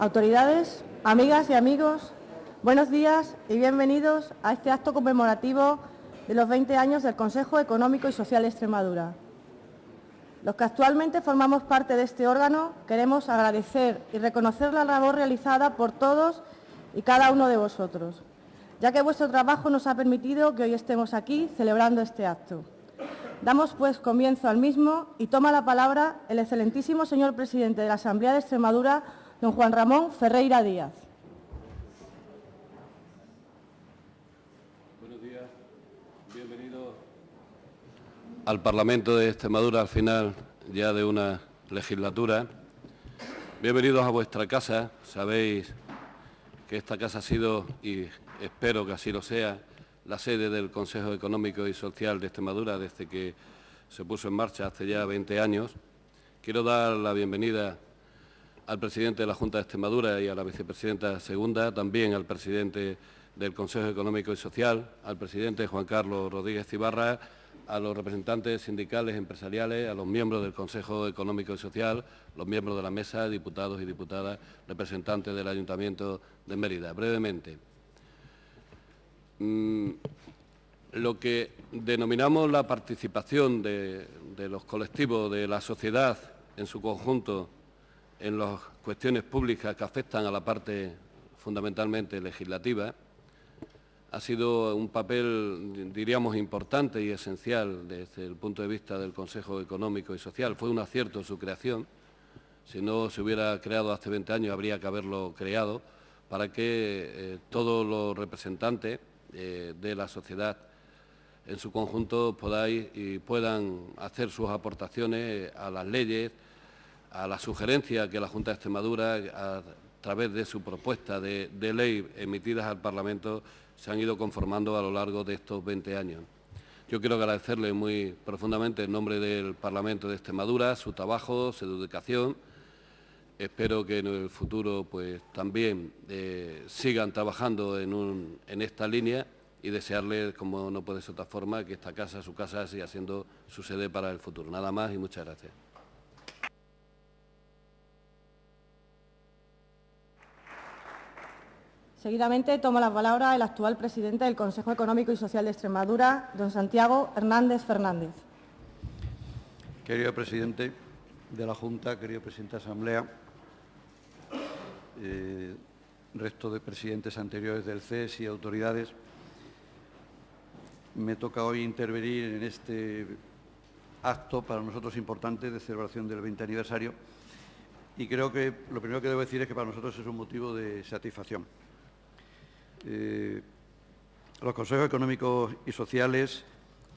Autoridades, amigas y amigos, buenos días y bienvenidos a este acto conmemorativo de los 20 años del Consejo Económico y Social de Extremadura. Los que actualmente formamos parte de este órgano queremos agradecer y reconocer la labor realizada por todos y cada uno de vosotros, ya que vuestro trabajo nos ha permitido que hoy estemos aquí celebrando este acto. Damos pues comienzo al mismo y toma la palabra el excelentísimo señor presidente de la Asamblea de Extremadura, don Juan Ramón Ferreira Díaz. Buenos días, bienvenidos al Parlamento de Extremadura al final ya de una legislatura. Bienvenidos a vuestra casa. Sabéis que esta casa ha sido, y espero que así lo sea, la sede del Consejo Económico y Social de Extremadura desde que se puso en marcha hace ya 20 años. Quiero dar la bienvenida al presidente de la Junta de Extremadura y a la vicepresidenta segunda, también al presidente del Consejo Económico y Social, al presidente Juan Carlos Rodríguez Ibarra, a los representantes sindicales, empresariales, a los miembros del Consejo Económico y Social, los miembros de la mesa, diputados y diputadas, representantes del Ayuntamiento de Mérida. Brevemente, lo que denominamos la participación de los colectivos, de la sociedad en su conjunto, en las cuestiones públicas que afectan a la parte fundamentalmente legislativa, ha sido un papel, diríamos, importante y esencial desde el punto de vista del Consejo Económico y Social. Fue un acierto su creación. Si no se hubiera creado hace 20 años, habría que haberlo creado para que todos los representantes de la sociedad en su conjunto puedan hacer sus aportaciones a las leyes, a la sugerencia que la Junta de Extremadura, a través de su propuesta de ley emitidas al Parlamento, se han ido conformando a lo largo de estos 20 años. Yo quiero agradecerle muy profundamente en nombre del Parlamento de Extremadura su trabajo, su dedicación. Espero que en el futuro pues, también sigan trabajando en esta línea y desearles, como no puede ser de otra forma, que esta casa, su casa, siga siendo su sede para el futuro. Nada más y muchas gracias. Seguidamente toma la palabra el actual presidente del Consejo Económico y Social de Extremadura, don Santiago Hernández Fernández. Querido presidente de la Junta, querido presidente de la Asamblea, resto de presidentes anteriores del CES y autoridades, me toca hoy intervenir en este acto para nosotros importante de celebración del 20 aniversario y creo que lo primero que debo decir es que para nosotros es un motivo de satisfacción. Los consejos económicos y sociales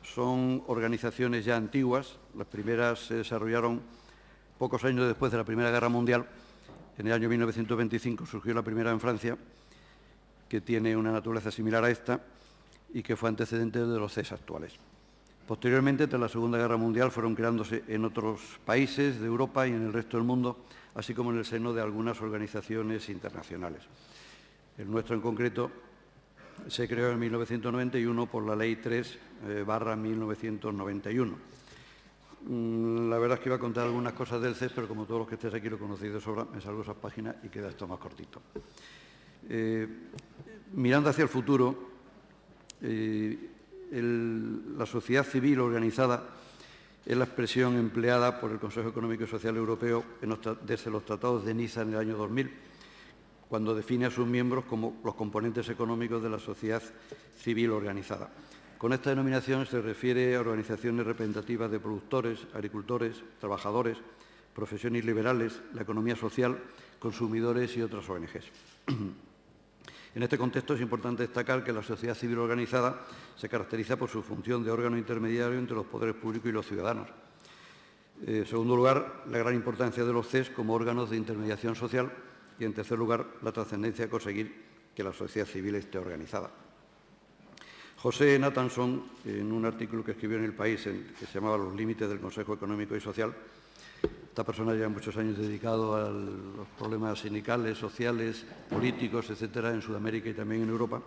son organizaciones ya antiguas. Las primeras se desarrollaron pocos años después de la Primera Guerra Mundial. En el año 1925 surgió la primera en Francia, que tiene una naturaleza similar a esta y que fue antecedente de los CES actuales. Posteriormente, tras la Segunda Guerra Mundial, fueron creándose en otros países de Europa y en el resto del mundo, así como en el seno de algunas organizaciones internacionales. El nuestro, en concreto, se creó en 1991 por la Ley 3/1991. La verdad es que iba a contar algunas cosas del CES, pero como todos los que estéis aquí lo conocéis de sobra, me salgo esas páginas y queda esto más cortito. Mirando hacia el futuro, la sociedad civil organizada es la expresión empleada por el Consejo Económico y Social Europeo desde los tratados de Niza en el año 2000, cuando define a sus miembros como los componentes económicos de la sociedad civil organizada. Con esta denominación se refiere a organizaciones representativas de productores, agricultores, trabajadores, profesiones liberales, la economía social, consumidores y otras ONGs. En este contexto es importante destacar que la sociedad civil organizada se caracteriza por su función de órgano intermediario entre los poderes públicos y los ciudadanos. En segundo lugar, la gran importancia de los CES como órganos de intermediación social y, en tercer lugar, la trascendencia de conseguir que la sociedad civil esté organizada. José Nathanson, en un artículo que escribió en El País, que se llamaba Los límites del Consejo Económico y Social, esta persona lleva muchos años dedicado a los problemas sindicales, sociales, políticos, etcétera, en Sudamérica y también en Europa,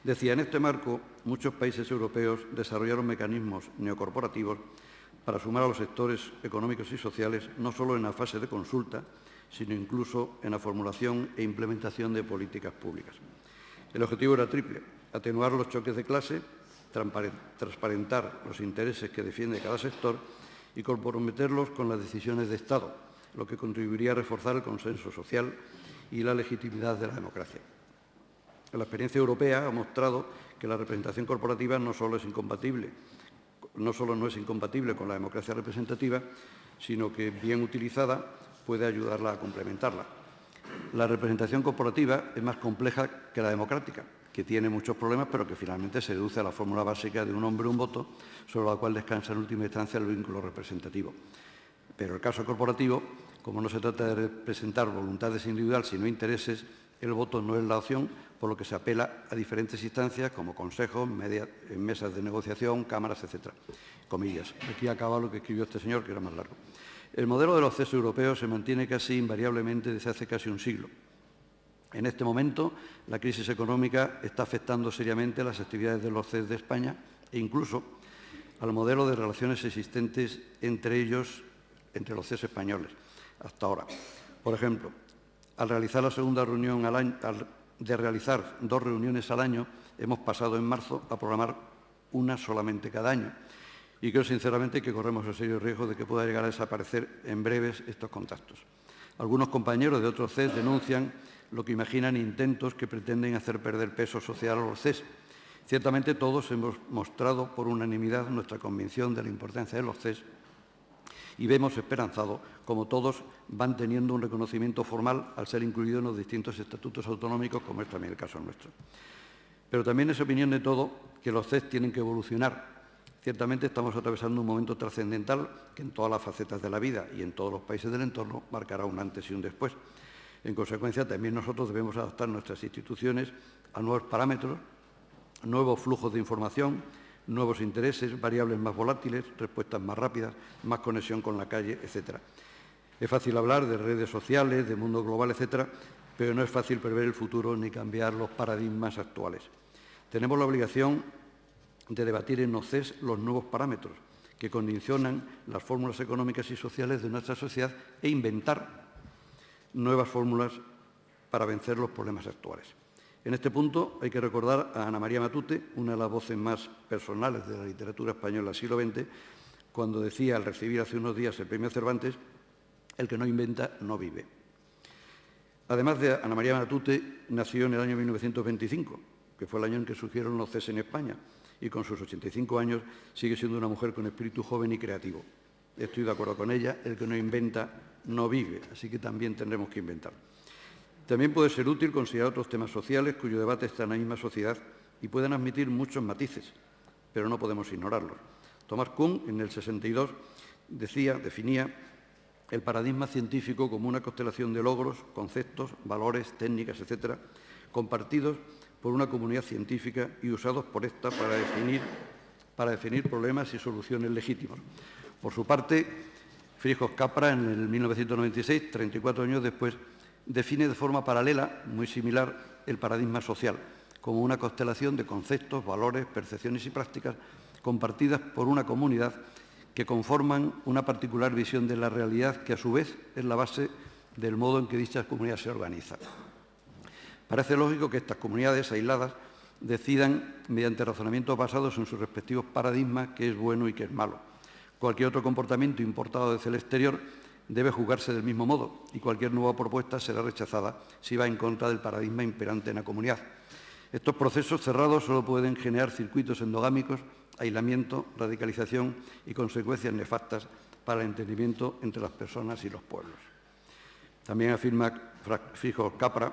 decía, en este marco, muchos países europeos desarrollaron mecanismos neocorporativos para sumar a los sectores económicos y sociales, no solo en la fase de consulta, sino incluso en la formulación e implementación de políticas públicas. El objetivo era triple: atenuar los choques de clase, transparentar los intereses que defiende cada sector y comprometerlos con las decisiones de Estado, lo que contribuiría a reforzar el consenso social y la legitimidad de la democracia. La experiencia europea ha mostrado que la representación corporativa no solo no es incompatible con la democracia representativa, sino que, bien utilizada, puede ayudarla a complementarla. La representación corporativa es más compleja que la democrática, que tiene muchos problemas, pero que finalmente se reduce a la fórmula básica de un hombre, un voto, sobre la cual descansa en última instancia el vínculo representativo. Pero el caso corporativo, como no se trata de representar voluntades individuales, sino intereses, el voto no es la opción, por lo que se apela a diferentes instancias como consejos, mesas de negociación, cámaras, etcétera. Comillas. Aquí acaba lo que escribió este señor, que era más largo. El modelo de los CES europeos se mantiene casi invariablemente desde hace casi un siglo. En este momento, la crisis económica está afectando seriamente las actividades de los CES de España e incluso al modelo de relaciones existentes entre ellos, entre los CES españoles, hasta ahora. Por ejemplo, al realizar la segunda reunión al año, de realizar 2 reuniones al año, hemos pasado en marzo a programar una solamente cada año. Y creo sinceramente que corremos el serio riesgo de que pueda llegar a desaparecer en breves estos contactos. Algunos compañeros de otros CES denuncian lo que imaginan intentos que pretenden hacer perder peso social a los CES. Ciertamente todos hemos mostrado por unanimidad nuestra convicción de la importancia de los CES y vemos esperanzado como todos van teniendo un reconocimiento formal al ser incluidos en los distintos estatutos autonómicos, como es también el caso nuestro. Pero también es opinión de todo que los CES tienen que evolucionar. Ciertamente estamos atravesando un momento trascendental que en todas las facetas de la vida y en todos los países del entorno marcará un antes y un después. En consecuencia, también nosotros debemos adaptar nuestras instituciones a nuevos parámetros, nuevos flujos de información, nuevos intereses, variables más volátiles, respuestas más rápidas, más conexión con la calle, etcétera. Es fácil hablar de redes sociales, de mundo global, etcétera, pero no es fácil prever el futuro ni cambiar los paradigmas actuales. Tenemos la obligación de debatir en los CES los nuevos parámetros que condicionan las fórmulas económicas y sociales de nuestra sociedad e inventar nuevas fórmulas para vencer los problemas actuales. En este punto hay que recordar a Ana María Matute, una de las voces más personales de la literatura española del siglo XX, cuando decía, al recibir hace unos días el premio Cervantes, el que no inventa no vive. Además de Ana María Matute, nació en el año 1925, que fue el año en que surgieron los CES en España, y con sus 85 años sigue siendo una mujer con espíritu joven y creativo. Estoy de acuerdo con ella, el que no inventa no vive, así que también tendremos que inventar. También puede ser útil considerar otros temas sociales cuyo debate está en la misma sociedad y pueden admitir muchos matices, pero no podemos ignorarlos. Thomas Kuhn, en el 62, definía el paradigma científico como una constelación de logros, conceptos, valores, técnicas, etcétera, compartidos por una comunidad científica y usados por ésta para definir problemas y soluciones legítimos. Por su parte, Frijos Capra, en el 1996, 34 años después, define de forma paralela, muy similar, el paradigma social, como una constelación de conceptos, valores, percepciones y prácticas compartidas por una comunidad que conforman una particular visión de la realidad que, a su vez, es la base del modo en que dicha comunidad se organiza. Parece lógico que estas comunidades aisladas decidan, mediante razonamientos basados en sus respectivos paradigmas, qué es bueno y qué es malo. Cualquier otro comportamiento importado desde el exterior debe juzgarse del mismo modo y cualquier nueva propuesta será rechazada si va en contra del paradigma imperante en la comunidad. Estos procesos cerrados solo pueden generar circuitos endogámicos, aislamiento, radicalización y consecuencias nefastas para el entendimiento entre las personas y los pueblos. También afirma Frijos Capra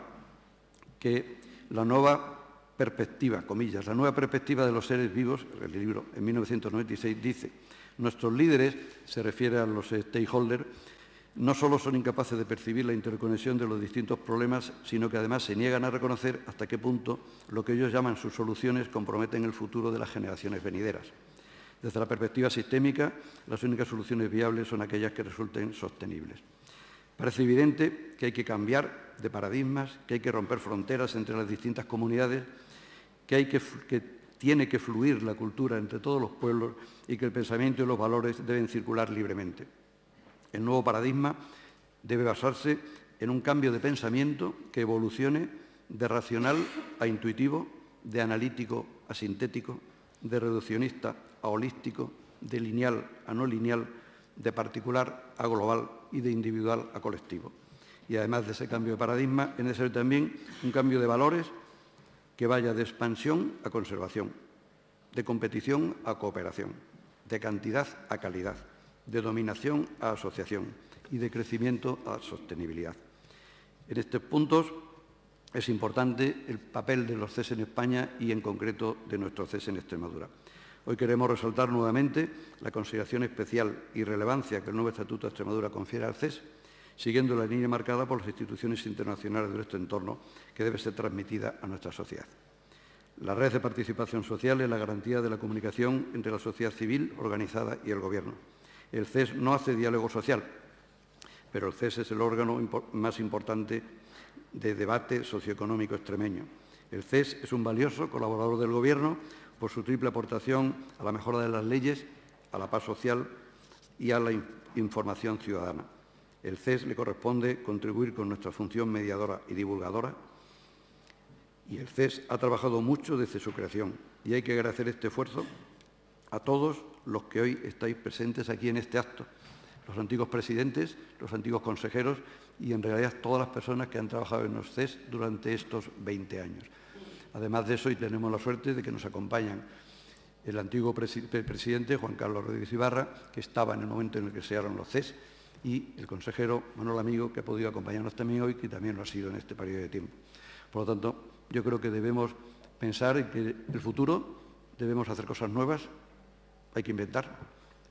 que la nueva perspectiva, comillas, la nueva perspectiva de los seres vivos, el libro en 1996 dice: nuestros líderes, se refiere a los stakeholders, no solo son incapaces de percibir la interconexión de los distintos problemas, sino que además se niegan a reconocer hasta qué punto lo que ellos llaman sus soluciones comprometen el futuro de las generaciones venideras. Desde la perspectiva sistémica, las únicas soluciones viables son aquellas que resulten sostenibles. Parece evidente que hay que cambiar de paradigmas, que hay que romper fronteras entre las distintas comunidades, que tiene que fluir la cultura entre todos los pueblos y que el pensamiento y los valores deben circular libremente. El nuevo paradigma debe basarse en un cambio de pensamiento que evolucione de racional a intuitivo, de analítico a sintético, de reduccionista a holístico, de lineal a no lineal, de particular a global y de individual a colectivo. Y además de ese cambio de paradigma, es necesario también un cambio de valores que vaya de expansión a conservación, de competición a cooperación, de cantidad a calidad, de dominación a asociación y de crecimiento a sostenibilidad. En estos puntos es importante el papel de los CES en España y, en concreto, de nuestro CES en Extremadura. Hoy queremos resaltar nuevamente la consideración especial y relevancia que el nuevo Estatuto de Extremadura confiere al CES, siguiendo la línea marcada por las instituciones internacionales de nuestro entorno, que debe ser transmitida a nuestra sociedad. La red de participación social es la garantía de la comunicación entre la sociedad civil organizada y el Gobierno. El CES no hace diálogo social, pero el CES es el órgano más importante de debate socioeconómico extremeño. El CES es un valioso colaborador del Gobierno por su triple aportación a la mejora de las leyes, a la paz social y a la información ciudadana. El CES le corresponde contribuir con nuestra función mediadora y divulgadora, y el CES ha trabajado mucho desde su creación, y hay que agradecer este esfuerzo a todos los que hoy estáis presentes aquí en este acto, los antiguos presidentes, los antiguos consejeros y, en realidad, todas las personas que han trabajado en los CES durante estos 20 años. Además de eso, hoy tenemos la suerte de que nos acompañan el antiguo presidente, Juan Carlos Rodríguez Ibarra, que estaba en el momento en el que se crearon los CES, y el consejero Manuel Amigo, que ha podido acompañarnos también hoy, que también lo ha sido en este periodo de tiempo. Por lo tanto, yo creo que debemos pensar en que el futuro debemos hacer cosas nuevas, hay que inventar,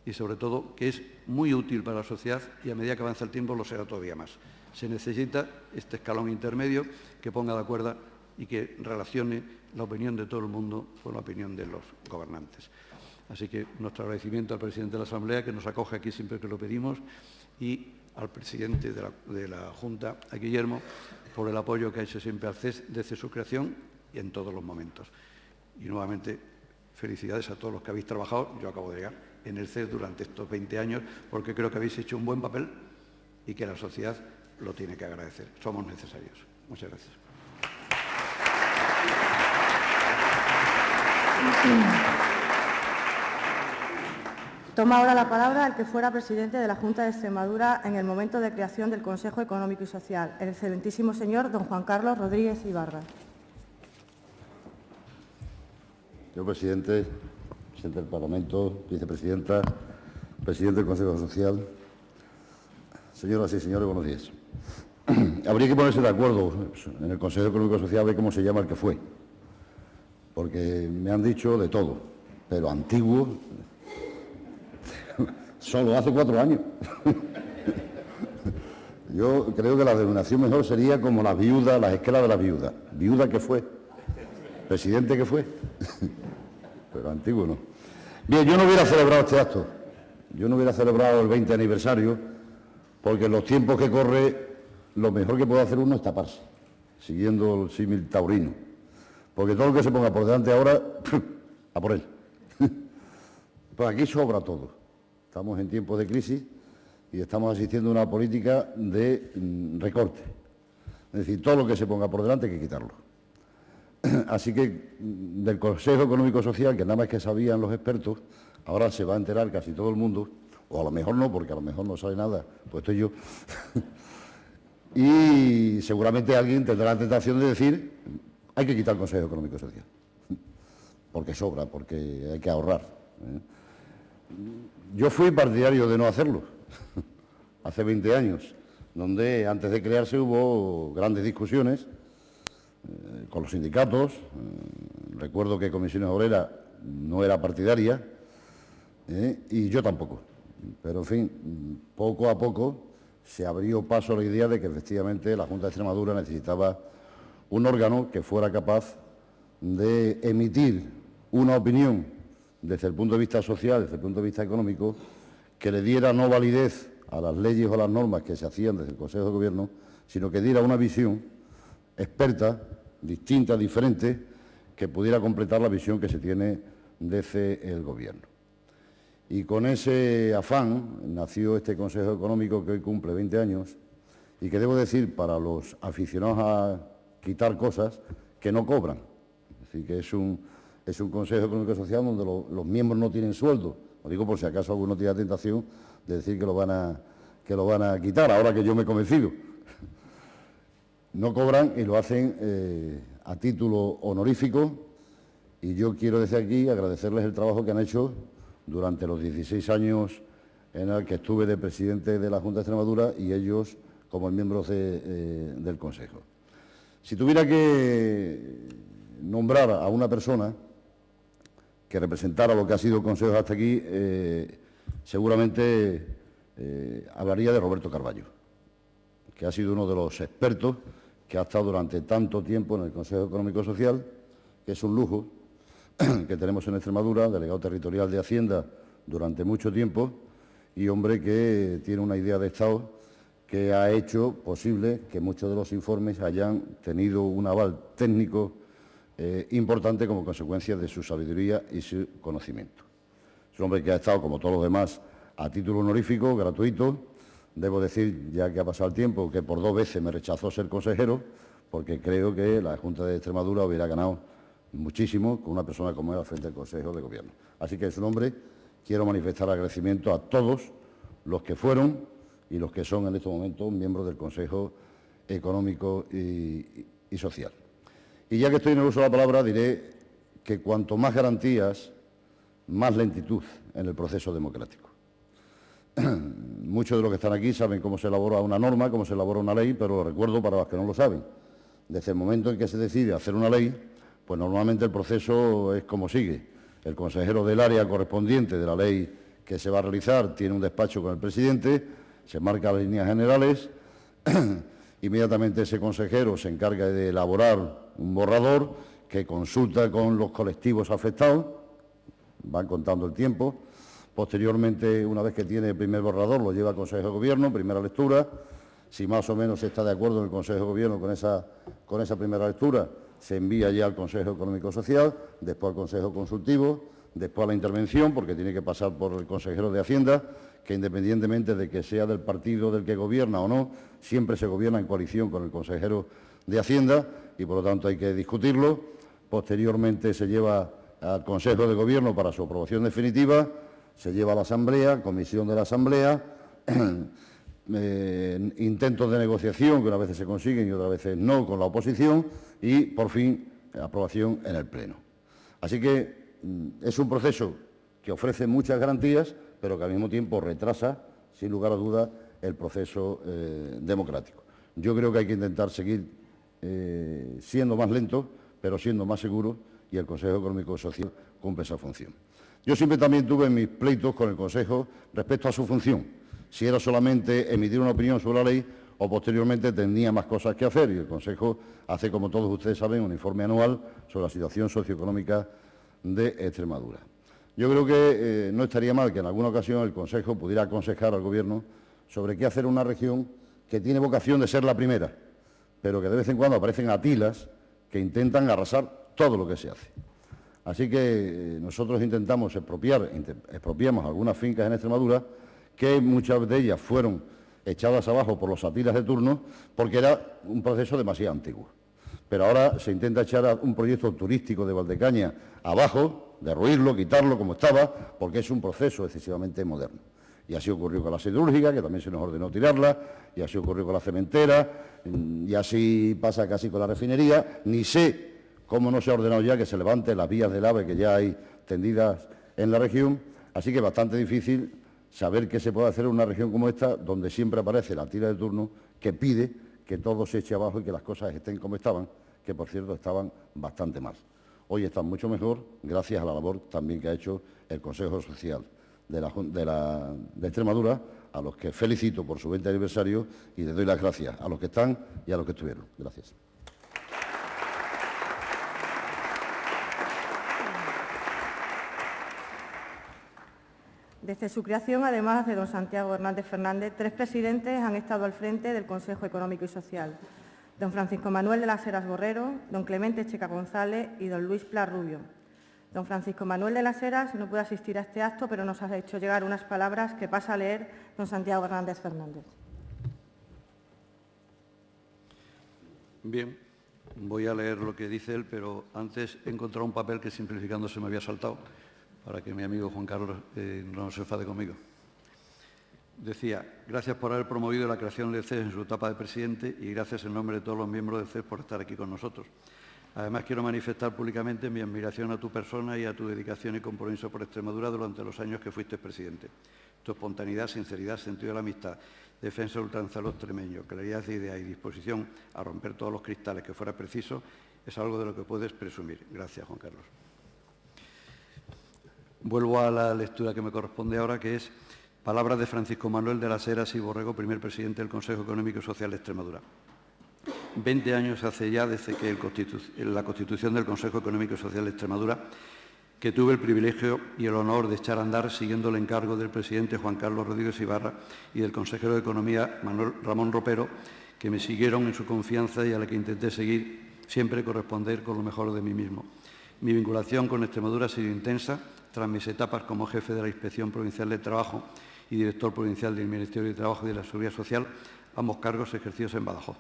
y sobre todo que es muy útil para la sociedad y a medida que avanza el tiempo lo será todavía más. Se necesita este escalón intermedio que ponga de acuerdo y que relacione la opinión de todo el mundo con la opinión de los gobernantes. Así que nuestro agradecimiento al presidente de la Asamblea, que nos acoge aquí siempre que lo pedimos, y al presidente de la Junta, a Guillermo, por el apoyo que ha hecho siempre al CES desde su creación y en todos los momentos. Y nuevamente, felicidades a todos los que habéis trabajado, yo acabo de llegar, en el CES durante estos 20 años, porque creo que habéis hecho un buen papel y que la sociedad lo tiene que agradecer. Somos necesarios. Muchas gracias. Toma ahora la palabra el que fuera presidente de la Junta de Extremadura en el momento de creación del Consejo Económico y Social, el excelentísimo señor don Juan Carlos Rodríguez Ibarra. Señor presidente, presidente del Parlamento, vicepresidenta, presidente del Consejo Social, señoras y señores, buenos días. Habría que ponerse de acuerdo en el Consejo Económico y Social de cómo se llama el que fue, porque me han dicho de todo, pero antiguo, solo hace 4 años. Yo creo que la denominación mejor sería como las viudas, las esquelas de las viudas. Viuda que fue, presidente que fue, pero antiguo no. Bien, yo no hubiera celebrado este acto, yo no hubiera celebrado el 20 aniversario, porque en los tiempos que corre, lo mejor que puede hacer uno es taparse, siguiendo el símil taurino, porque todo lo que se ponga por delante ahora, a por él. Pues aquí sobra todo. Estamos en tiempos de crisis y estamos asistiendo a una política de recorte. Es decir, todo lo que se ponga por delante hay que quitarlo. Así que del Consejo Económico y Social, que nada más que sabían los expertos, ahora se va a enterar casi todo el mundo, o a lo mejor no, porque a lo mejor no sabe nada, pues estoy yo. Y seguramente alguien tendrá la tentación de decir, hay que quitar el Consejo Económico y Social, porque sobra, porque hay que ahorrar. Yo fui partidario de no hacerlo, hace 20 años, donde antes de crearse hubo grandes discusiones con los sindicatos. Recuerdo que Comisiones Obreras no era partidaria y yo tampoco. Pero, en fin, poco a poco se abrió paso a la idea de que efectivamente la Junta de Extremadura necesitaba un órgano que fuera capaz de emitir una opinión desde el punto de vista social, desde el punto de vista económico, que le diera no validez a las leyes o a las normas que se hacían desde el Consejo de Gobierno, sino que diera una visión experta, distinta, diferente, que pudiera completar la visión que se tiene desde el Gobierno. Y con ese afán nació este Consejo Económico que hoy cumple 20 años y que debo decir para los aficionados a quitar cosas que no cobran. Es decir, que es un Consejo Económico y Social donde los miembros no tienen sueldo. Lo digo por si acaso alguno tiene la tentación de decir que lo van a quitar, ahora que yo me he convencido. No cobran y lo hacen a título honorífico, y yo quiero desde aquí agradecerles el trabajo que han hecho durante los 16 años en el que estuve de presidente de la Junta de Extremadura y ellos como miembros del Consejo. Si tuviera que nombrar a una persona que representara lo que ha sido el Consejo hasta aquí, seguramente hablaría de Roberto Carballo, que ha sido uno de los expertos que ha estado durante tanto tiempo en el Consejo Económico y Social, que es un lujo que tenemos en Extremadura, delegado territorial de Hacienda durante mucho tiempo, y hombre que tiene una idea de Estado que ha hecho posible que muchos de los informes hayan tenido un aval técnico importante como consecuencia de su sabiduría y su conocimiento. Es un hombre que ha estado, como todos los demás, a título honorífico, gratuito. Debo decir, ya que ha pasado el tiempo, que por 2 veces me rechazó ser consejero, porque creo que la Junta de Extremadura hubiera ganado muchísimo con una persona como él al frente del Consejo de Gobierno. Así que en su nombre quiero manifestar agradecimiento a todos los que fueron y los que son en estos momentos miembros del Consejo Económico y Social. Y ya que estoy en el uso de la palabra, diré que cuanto más garantías, más lentitud en el proceso democrático. Muchos de los que están aquí saben cómo se elabora una norma, cómo se elabora una ley, pero lo recuerdo para los que no lo saben. Desde el momento en que se decide hacer una ley, pues normalmente el proceso es como sigue. El consejero del área correspondiente de la ley que se va a realizar tiene un despacho con el presidente, se marcan las líneas generales, inmediatamente ese consejero se encarga de elaborar un borrador que consulta con los colectivos afectados, van contando el tiempo. Posteriormente, una vez que tiene el primer borrador, lo lleva al Consejo de Gobierno, primera lectura. Si más o menos está de acuerdo en el Consejo de Gobierno con esa primera lectura, se envía ya al Consejo Económico y Social, después al Consejo Consultivo, después a la intervención, porque tiene que pasar por el consejero de Hacienda, que independientemente de que sea del partido del que gobierna o no, siempre se gobierna en coalición con el consejero de Hacienda y, por lo tanto, hay que discutirlo. Posteriormente se lleva al Consejo de Gobierno para su aprobación definitiva, se lleva a la Asamblea, comisión de la Asamblea, intentos de negociación que unas veces se consiguen y otras veces no con la oposición y, por fin, aprobación en el Pleno. Así que es un proceso que ofrece muchas garantías, pero que al mismo tiempo retrasa, sin lugar a dudas, el proceso democrático. Yo creo que hay que intentar seguir siendo más lento, pero siendo más seguro, y el Consejo Económico y Social cumple esa función. Yo siempre también tuve mis pleitos con el Consejo respecto a su función, si era solamente emitir una opinión sobre la ley o posteriormente tenía más cosas que hacer, y el Consejo hace, como todos ustedes saben, un informe anual sobre la situación socioeconómica de Extremadura. Yo creo que no estaría mal que en alguna ocasión el Consejo pudiera aconsejar al Gobierno sobre qué hacer en una región que tiene vocación de ser la primera, pero que de vez en cuando aparecen atilas que intentan arrasar todo lo que se hace. Así que nosotros intentamos expropiamos algunas fincas en Extremadura que muchas de ellas fueron echadas abajo por los atilas de turno porque era un proceso demasiado antiguo. Pero ahora se intenta echar un proyecto turístico de Valdecaña abajo, derruirlo, quitarlo como estaba, porque es un proceso excesivamente moderno. Y así ocurrió con la siderúrgica, que también se nos ordenó tirarla, y así ocurrió con la cementera, y así pasa casi con la refinería. Ni sé cómo no se ha ordenado ya que se levanten las vías del AVE que ya hay tendidas en la región, así que es bastante difícil saber qué se puede hacer en una región como esta, donde siempre aparece la tira de turno que pide que todo se eche abajo y que las cosas estén como estaban, que por cierto estaban bastante mal. Hoy están mucho mejor gracias a la labor también que ha hecho el Consejo Social de Extremadura, a los que felicito por su 20 aniversario y les doy las gracias a los que están y a los que estuvieron. Gracias. Desde su creación, además de don Santiago Hernández Fernández, 3 presidentes han estado al frente del Consejo Económico y Social: don Francisco Manuel de las Heras Borrero, don Clemente Checa González y don Luis Pla Rubio. Don Francisco Manuel de las Heras no puede asistir a este acto, pero nos ha hecho llegar unas palabras que pasa a leer don Santiago Hernández Fernández. Bien, voy a leer lo que dice él, pero antes he encontrado un papel que simplificando se me había saltado, para que mi amigo Juan Carlos no se enfade conmigo. Decía, gracias por haber promovido la creación del CES en su etapa de presidente y gracias en nombre de todos los miembros del CES por estar aquí con nosotros. Además, quiero manifestar públicamente mi admiración a tu persona y a tu dedicación y compromiso por Extremadura durante los años que fuiste presidente. Tu espontaneidad, sinceridad, sentido de la amistad, defensa de ultranza de los extremeños, claridad de idea y disposición a romper todos los cristales que fuera preciso, es algo de lo que puedes presumir. Gracias, Juan Carlos. Vuelvo a la lectura que me corresponde ahora, que es palabras de Francisco Manuel de las Heras y Borrego, primer presidente del Consejo Económico y Social de Extremadura. 20 años hace ya desde que la constitución del Consejo Económico y Social de Extremadura, que tuve el privilegio y el honor de echar a andar siguiendo el encargo del presidente Juan Carlos Rodríguez Ibarra y del consejero de Economía Ramón Ropero, que me siguieron en su confianza y a la que intenté seguir siempre corresponder con lo mejor de mí mismo. Mi vinculación con Extremadura ha sido intensa tras mis etapas como jefe de la Inspección Provincial de Trabajo y director provincial del Ministerio de Trabajo y de la Seguridad Social, ambos cargos ejercidos en Badajoz.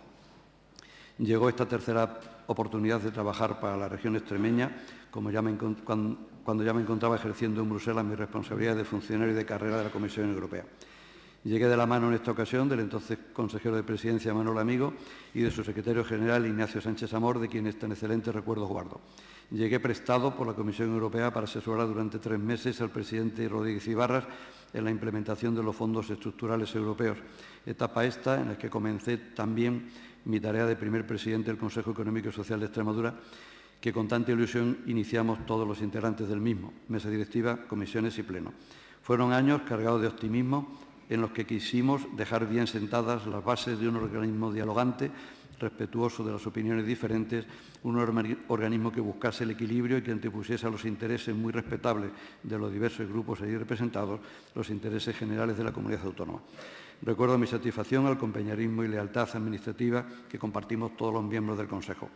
Llegó esta tercera oportunidad de trabajar para la región extremeña, cuando ya me encontraba ejerciendo en Bruselas mis responsabilidades de funcionario de carrera de la Comisión Europea. Llegué de la mano en esta ocasión del entonces consejero de Presidencia Manuel Amigo y de su secretario general Ignacio Sánchez Amor, de quien tan excelente recuerdo guardo. Llegué prestado por la Comisión Europea para asesorar durante 3 meses al presidente Rodríguez Ibarra en la implementación de los fondos estructurales europeos, etapa esta en la que comencé también mi tarea de primer presidente del Consejo Económico y Social de Extremadura, que con tanta ilusión iniciamos todos los integrantes del mismo, mesa directiva, comisiones y pleno. Fueron años cargados de optimismo en los que quisimos dejar bien sentadas las bases de un organismo dialogante, respetuoso de las opiniones diferentes, un organismo que buscase el equilibrio y que antepusiese a los intereses muy respetables de los diversos grupos allí representados los intereses generales de la comunidad autónoma. Recuerdo mi satisfacción al compañerismo y lealtad administrativa que compartimos todos los miembros del Consejo.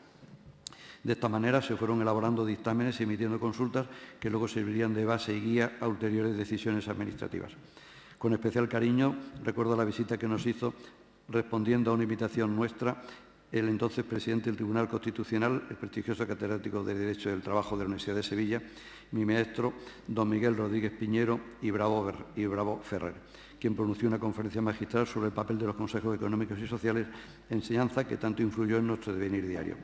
De esta manera se fueron elaborando dictámenes y emitiendo consultas que luego servirían de base y guía a ulteriores decisiones administrativas. Con especial cariño recuerdo la visita que nos hizo, respondiendo a una invitación nuestra, el entonces presidente del Tribunal Constitucional, el prestigioso catedrático de Derecho del Trabajo de la Universidad de Sevilla, mi maestro, don Miguel Rodríguez Piñero y Bravo Ferrer, quien pronunció una conferencia magistral sobre el papel de los consejos económicos y sociales, enseñanza que tanto influyó en nuestro devenir diario.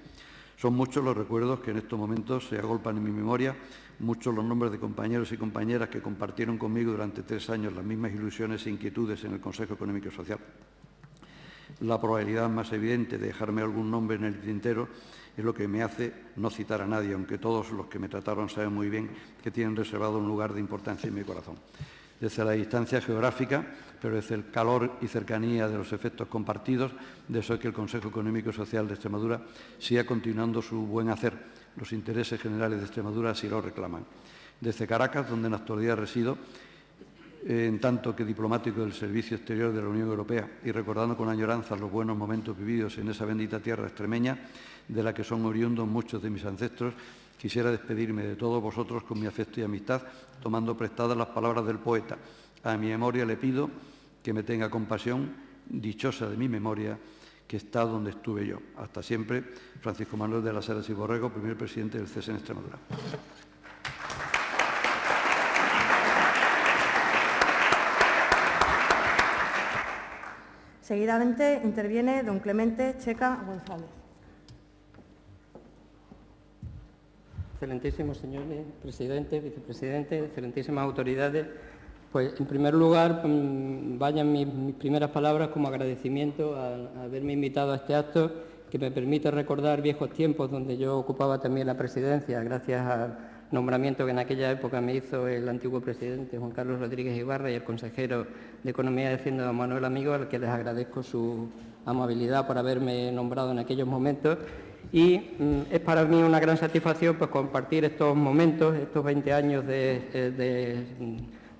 Son muchos los recuerdos que en estos momentos se agolpan en mi memoria, muchos los nombres de compañeros y compañeras que compartieron conmigo durante 3 años las mismas ilusiones e inquietudes en el Consejo Económico y Social. La probabilidad más evidente de dejarme algún nombre en el tintero es lo que me hace no citar a nadie, aunque todos los que me trataron saben muy bien que tienen reservado un lugar de importancia en mi corazón. Desde la distancia geográfica, pero desde el calor y cercanía de los efectos compartidos, deseo que el Consejo Económico y Social de Extremadura siga continuando su buen hacer. Los intereses generales de Extremadura así lo reclaman. Desde Caracas, donde en la actualidad resido, en tanto que diplomático del Servicio Exterior de la Unión Europea y recordando con añoranza los buenos momentos vividos en esa bendita tierra extremeña, de la que son oriundos muchos de mis ancestros, quisiera despedirme de todos vosotros con mi afecto y amistad, tomando prestadas las palabras del poeta. A mi memoria le pido que me tenga compasión, dichosa de mi memoria, que está donde estuve yo. Hasta siempre, Francisco Manuel de las Heras y Borrego, primer presidente del CES en Extremadura. Seguidamente interviene don Clemente Checa González. Excelentísimo señor presidente, vicepresidente, excelentísimas autoridades, pues en primer lugar vayan mis primeras palabras como agradecimiento a haberme invitado a este acto que me permite recordar viejos tiempos donde yo ocupaba también la presidencia, gracias al nombramiento que en aquella época me hizo el antiguo presidente Juan Carlos Rodríguez Ibarra y el consejero de Economía y Hacienda don Manuel Amigo, al que les agradezco su amabilidad por haberme nombrado en aquellos momentos. Y es para mí una gran satisfacción pues, compartir estos momentos, estos 20 años de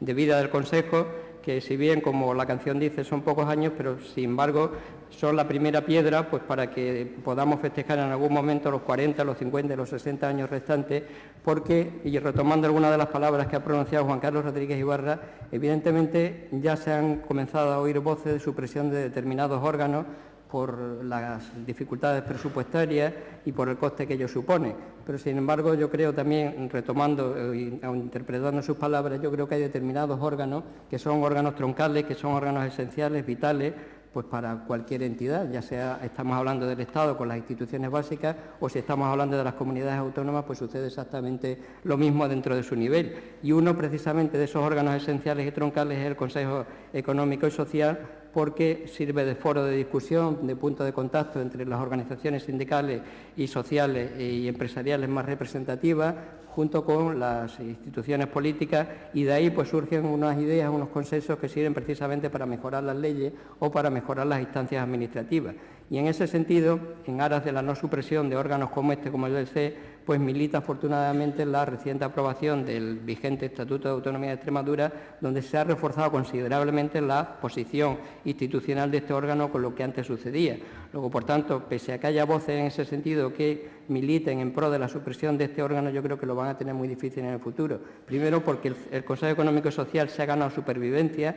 vida del Consejo, que si bien, como la canción dice, son pocos años, pero sin embargo son la primera piedra pues, para que podamos festejar en algún momento los 40, los 50, los 60 años restantes, porque, y retomando algunas de las palabras que ha pronunciado Juan Carlos Rodríguez Ibarra, evidentemente ya se han comenzado a oír voces de supresión de determinados órganos, por las dificultades presupuestarias y por el coste que ello supone. Pero, sin embargo, yo creo también, retomando y interpretando sus palabras, yo creo que hay determinados órganos que son órganos troncales, que son órganos esenciales, vitales, pues para cualquier entidad, ya sea estamos hablando del Estado con las instituciones básicas o si estamos hablando de las comunidades autónomas, pues sucede exactamente lo mismo dentro de su nivel. Y uno precisamente de esos órganos esenciales y troncales es el Consejo Económico y Social, porque sirve de foro de discusión, de punto de contacto entre las organizaciones sindicales y sociales y empresariales más representativas, junto con las instituciones políticas, y de ahí pues surgen unas ideas, unos consensos que sirven precisamente para mejorar las leyes o para mejorar las instancias administrativas. Y en ese sentido, en aras de la no supresión de órganos como este, como el del CEE, pues milita afortunadamente la reciente aprobación del vigente Estatuto de Autonomía de Extremadura, donde se ha reforzado considerablemente la posición institucional de este órgano con lo que antes sucedía. Luego, por tanto, pese a que haya voces en ese sentido que militen en pro de la supresión de este órgano, yo creo que lo van a tener muy difícil en el futuro. Primero, porque el Consejo Económico y Social se ha ganado supervivencia,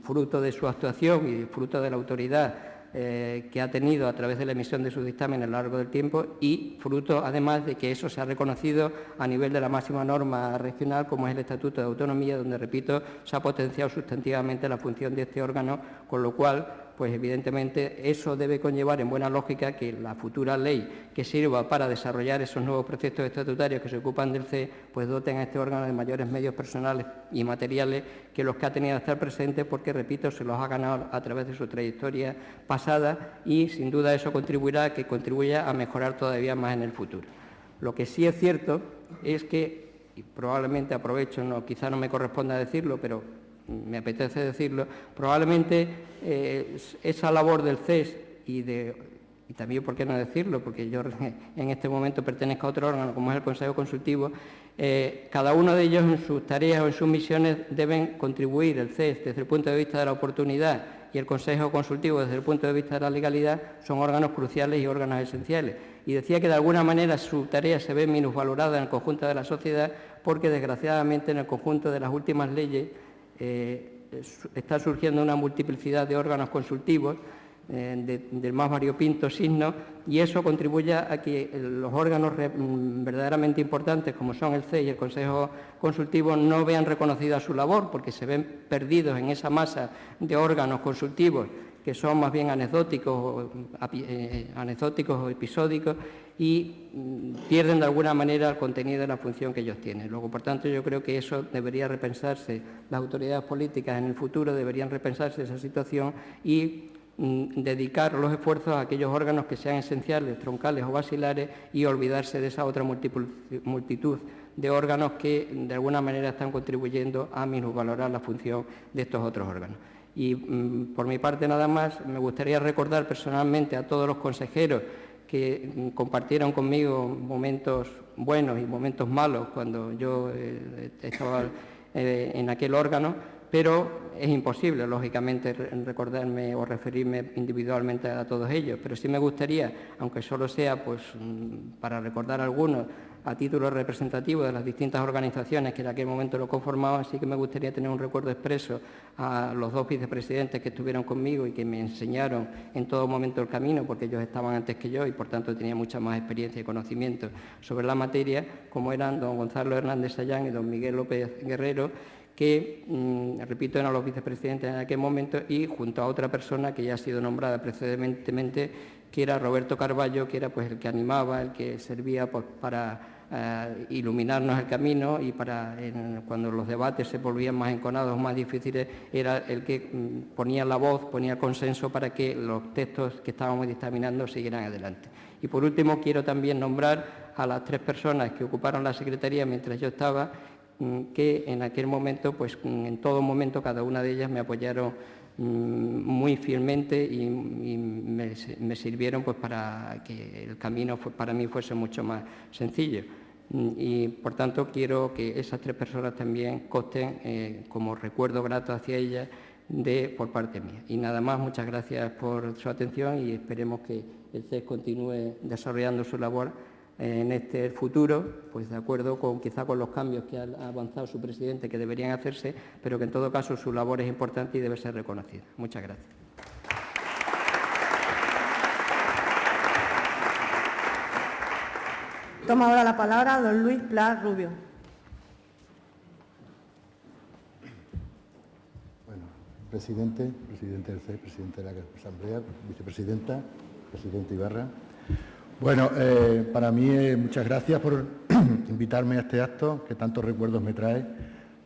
fruto de su actuación y fruto de la autoridad que ha tenido a través de la emisión de sus dictámenes a lo largo del tiempo, y fruto además de que eso se ha reconocido a nivel de la máxima norma regional como es el Estatuto de Autonomía, donde, repito, se ha potenciado sustantivamente la función de este órgano, con lo cual pues evidentemente eso debe conllevar en buena lógica que la futura ley que sirva para desarrollar esos nuevos preceptos estatutarios que se ocupan del CEE, pues doten a este órgano de mayores medios personales y materiales que los que ha tenido hasta el presente, porque, repito, se los ha ganado a través de su trayectoria pasada, y sin duda eso contribuirá a que contribuya a mejorar todavía más en el futuro. Lo que sí es cierto es que, y probablemente aprovecho, quizá no me corresponda decirlo, pero me apetece decirlo, probablemente esa labor del CES y también, ¿por qué no decirlo?, porque yo en este momento pertenezco a otro órgano como es el Consejo Consultivo, cada uno de ellos en sus tareas o en sus misiones deben contribuir, el CES desde el punto de vista de la oportunidad y el Consejo Consultivo desde el punto de vista de la legalidad, son órganos cruciales y órganos esenciales. Y decía que de alguna manera su tarea se ve minusvalorada en el conjunto de la sociedad, porque desgraciadamente en el conjunto de las últimas leyes está surgiendo una multiplicidad de órganos consultivos del más variopinto signo, y eso contribuye a que los órganos verdaderamente importantes, como son el CEE y el Consejo Consultivo, no vean reconocida su labor, porque se ven perdidos en esa masa de órganos consultivos que son más bien anecdóticos o episódicos, y pierden de alguna manera el contenido de la función que ellos tienen. Luego, por tanto, yo creo que eso debería repensarse, las autoridades políticas en el futuro deberían repensarse esa situación y dedicar los esfuerzos a aquellos órganos que sean esenciales, troncales o basilares, y olvidarse de esa otra multitud de órganos que de alguna manera están contribuyendo a minusvalorar la función de estos otros órganos. Y por mi parte nada más, me gustaría recordar personalmente a todos los consejeros que compartieron conmigo momentos buenos y momentos malos cuando yo estaba en aquel órgano, pero es imposible, lógicamente, recordarme o referirme individualmente a todos ellos. Pero sí me gustaría, aunque solo sea pues, para recordar a algunos, a título representativo de las distintas organizaciones que en aquel momento lo conformaban, sí que me gustaría tener un recuerdo expreso a los dos vicepresidentes que estuvieron conmigo y que me enseñaron en todo momento el camino, porque ellos estaban antes que yo y por tanto tenía mucha más experiencia y conocimiento sobre la materia, como eran don Gonzalo Hernández Sayán y don Miguel López Guerrero, que, repito, eran los vicepresidentes en aquel momento, y junto a otra persona que ya ha sido nombrada precedentemente, que era Roberto Carballo, que era pues el que animaba, el que servía pues, para iluminarnos el camino, y cuando los debates se volvían más enconados, más difíciles, era el que ponía la voz, ponía el consenso para que los textos que estábamos dictaminando siguieran adelante. Y por último quiero también nombrar a las 3 personas que ocuparon la secretaría mientras yo estaba, que en aquel momento, pues en todo momento, cada una de ellas me apoyaron muy fielmente y me sirvieron pues para que el camino para mí fuese mucho más sencillo. Y por tanto quiero que esas 3 personas también consten como recuerdo grato hacia ellas por parte mía. Y nada más, muchas gracias por su atención y esperemos que el CES continúe desarrollando su labor en este futuro, pues de acuerdo quizá con los cambios que ha avanzado su presidente, que deberían hacerse, pero que en todo caso su labor es importante y debe ser reconocida. Muchas gracias. Toma ahora la palabra don Luis Pla Rubio. Bueno, presidente del CES, presidente de la Asamblea, vicepresidenta, presidente Ibarra. Bueno, para mí muchas gracias por invitarme a este acto que tantos recuerdos me trae.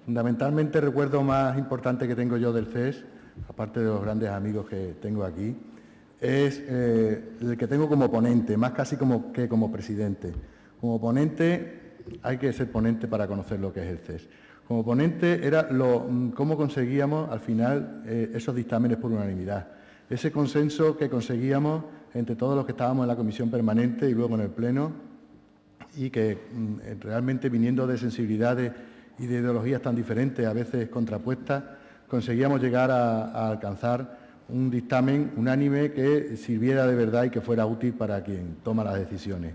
Fundamentalmente, el recuerdo más importante que tengo yo del CES, aparte de los grandes amigos que tengo aquí, es el que tengo como ponente, más casi que como presidente. Como ponente, hay que ser ponente para conocer lo que es el CES. Como ponente era cómo conseguíamos al final esos dictámenes por unanimidad, ese consenso que conseguíamos entre todos los que estábamos en la comisión permanente y luego en el Pleno, y que realmente, viniendo de sensibilidades y de ideologías tan diferentes, a veces contrapuestas, conseguíamos llegar a alcanzar un dictamen unánime que sirviera de verdad y que fuera útil para quien toma las decisiones.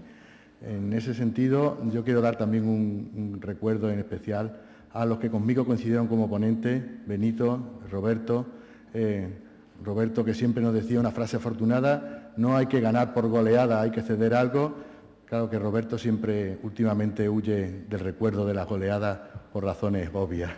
En ese sentido, yo quiero dar también un recuerdo en especial a los que conmigo coincidieron como ponentes, Benito, Roberto, Roberto, que siempre nos decía una frase afortunada: no hay que ganar por goleada, hay que ceder algo. Claro que Roberto siempre, últimamente, huye del recuerdo de las goleadas por razones obvias.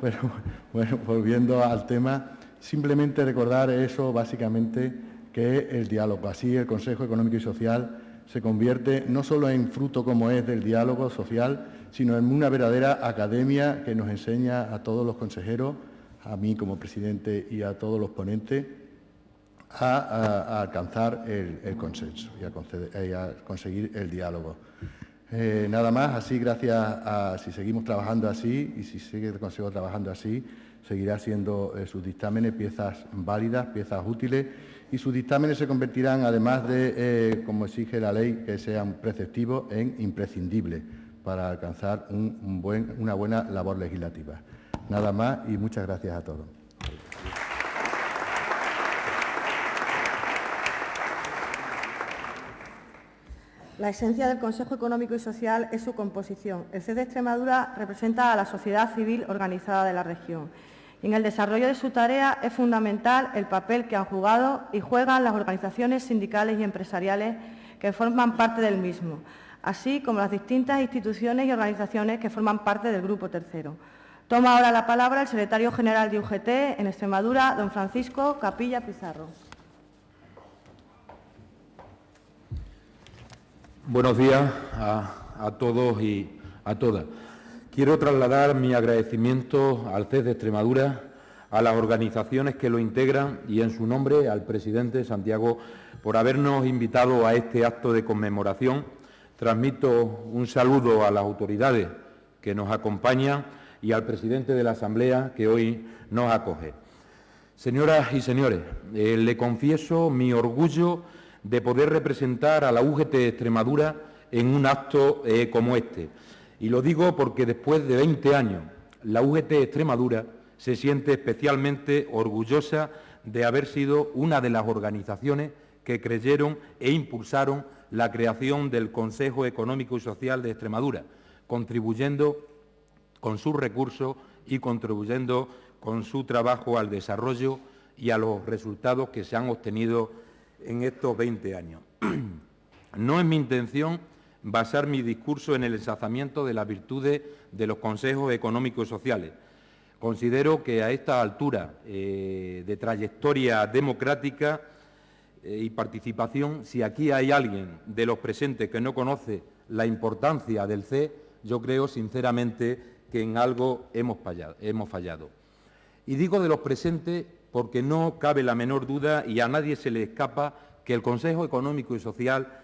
Bueno, volviendo al tema, simplemente recordar eso, básicamente, que el diálogo. Así, el Consejo Económico y Social se convierte no solo en fruto, como es, del diálogo social, sino en una verdadera academia que nos enseña a todos los consejeros, a mí como presidente y a todos los ponentes, a alcanzar el consenso y a conseguir el diálogo. Nada más, así, gracias a, si seguimos trabajando así y si sigue el Consejo trabajando así, seguirá siendo sus dictámenes piezas válidas, piezas útiles, y sus dictámenes se convertirán, además de, como exige la ley, que sean preceptivos, en imprescindibles para alcanzar una buena labor legislativa. Nada más y muchas gracias a todos. La esencia del Consejo Económico y Social es su composición. El CES de Extremadura representa a la sociedad civil organizada de la región. Y en el desarrollo de su tarea es fundamental el papel que han jugado y juegan las organizaciones sindicales y empresariales que forman parte del mismo, así como las distintas instituciones y organizaciones que forman parte del Grupo Tercero. Toma ahora la palabra el secretario general de UGT en Extremadura, don Francisco Capilla Pizarro. Buenos días a todos y a todas. Quiero trasladar mi agradecimiento al CES de Extremadura, a las organizaciones que lo integran y, en su nombre, al presidente Santiago, por habernos invitado a este acto de conmemoración. Transmito un saludo a las autoridades que nos acompañan y al presidente de la Asamblea, que hoy nos acoge. Señoras y señores, le confieso mi orgullo de poder representar a la UGT de Extremadura en un acto como este. Y lo digo porque después de 20 años, la UGT de Extremadura se siente especialmente orgullosa de haber sido una de las organizaciones que creyeron e impulsaron la creación del Consejo Económico y Social de Extremadura, contribuyendo con sus recursos y contribuyendo con su trabajo al desarrollo y a los resultados que se han obtenido en estos 20 años. No es mi intención basar mi discurso en el ensalzamiento de las virtudes de los consejos económicos y sociales. Considero que a esta altura de trayectoria democrática y participación, si aquí hay alguien de los presentes que no conoce la importancia del CES, yo creo sinceramente que en algo hemos fallado. Y digo de los presentes porque no cabe la menor duda y a nadie se le escapa que el Consejo Económico y Social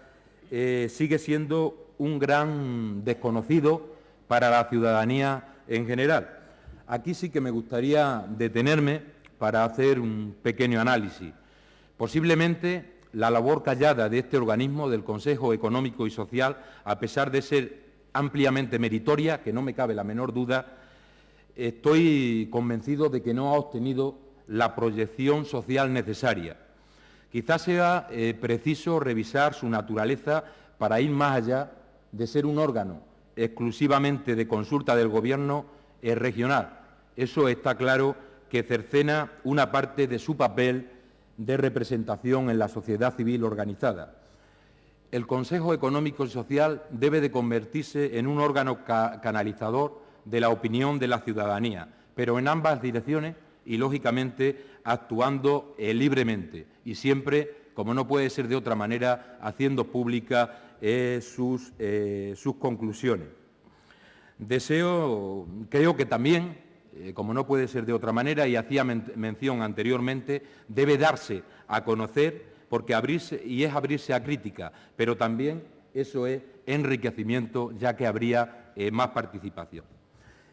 sigue siendo un gran desconocido para la ciudadanía en general. Aquí sí que me gustaría detenerme para hacer un pequeño análisis. Posiblemente la labor callada de este organismo, del Consejo Económico y Social, a pesar de ser ampliamente meritoria, que no me cabe la menor duda, estoy convencido de que no ha obtenido la proyección social necesaria. Quizás sea preciso revisar su naturaleza para ir más allá de ser un órgano exclusivamente de consulta del Gobierno regional. Eso está claro que cercena una parte de su papel de representación en la sociedad civil organizada. el Consejo Económico y Social debe de convertirse en un órgano canalizador de la opinión de la ciudadanía, pero en ambas direcciones y, lógicamente, actuando libremente y siempre, como no puede ser de otra manera, haciendo públicas sus conclusiones. Creo que también, como no puede ser de otra manera, y hacía mención anteriormente, debe darse a conocer, porque es abrirse a crítica, pero también eso es enriquecimiento, ya que habría más participación.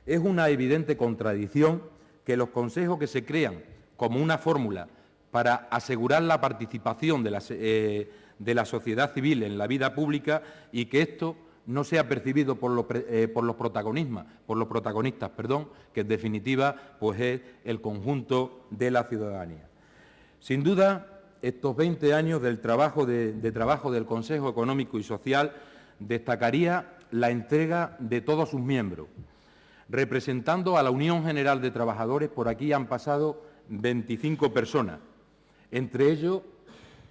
Es una evidente contradicción que los consejos que se crean como una fórmula para asegurar la participación de la sociedad civil en la vida pública y que esto no sea percibido por los protagonistas, que en definitiva pues es el conjunto de la ciudadanía. Sin duda, estos 20 años de trabajo del Consejo Económico y Social destacaría la entrega de todos sus miembros. Representando a la Unión General de Trabajadores, por aquí han pasado 25 personas. Entre ellos,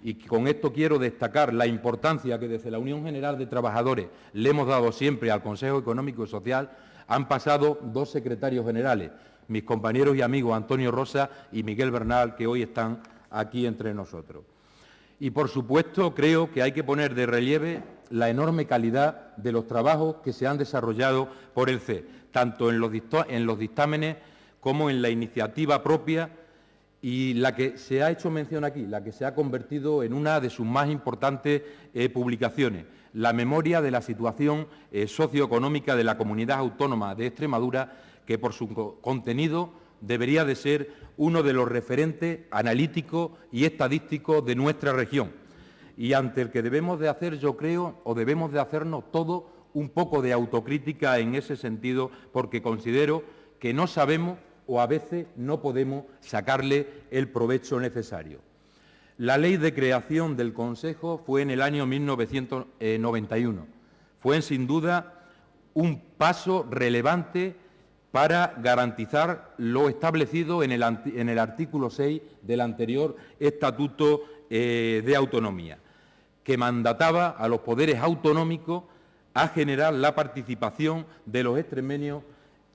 y con esto quiero destacar la importancia que desde la Unión General de Trabajadores le hemos dado siempre al Consejo Económico y Social, han pasado 2 secretarios generales, mis compañeros y amigos Antonio Rosa y Miguel Bernal, que hoy están aquí entre nosotros. Y, por supuesto, creo que hay que poner de relieve la enorme calidad de los trabajos que se han desarrollado por el CEE, tanto en los dictámenes como en la iniciativa propia, y la que se ha hecho mención aquí, la que se ha convertido en una de sus más importantes publicaciones, la memoria de la situación socioeconómica de la Comunidad Autónoma de Extremadura, que por su contenido debería de ser uno de los referentes analíticos y estadísticos de nuestra región, y ante el que debemos de hacer, yo creo, o debemos de hacernos todos un poco de autocrítica en ese sentido, porque considero que no sabemos o a veces no podemos sacarle el provecho necesario. La ley de creación del Consejo fue en el año 1991. Fue, sin duda, un paso relevante para garantizar lo establecido en el artículo 6 del anterior Estatuto de Autonomía, que mandataba a los poderes autonómicos a generar la participación de los extremeños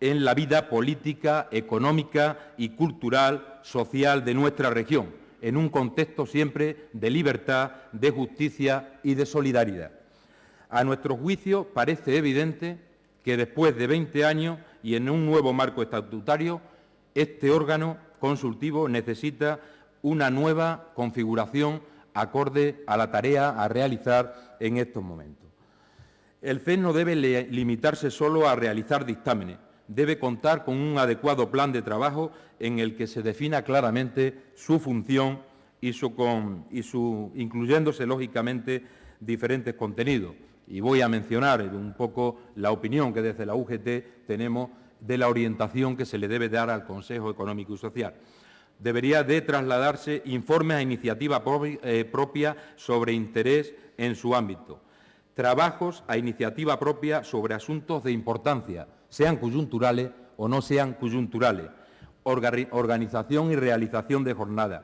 en la vida política, económica y cultural, social de nuestra región, en un contexto siempre de libertad, de justicia y de solidaridad. A nuestro juicio parece evidente que después de 20 años y en un nuevo marco estatutario, este órgano consultivo necesita una nueva configuración acorde a la tarea a realizar en estos momentos. El CEE no debe limitarse solo a realizar dictámenes, debe contar con un adecuado plan de trabajo en el que se defina claramente su función incluyéndose, lógicamente, diferentes contenidos. Y voy a mencionar un poco la opinión que desde la UGT tenemos de la orientación que se le debe dar al Consejo Económico y Social. Debería de trasladarse informes a iniciativa propia sobre interés en su ámbito, trabajos a iniciativa propia sobre asuntos de importancia, sean coyunturales o no sean coyunturales, organización y realización de jornadas,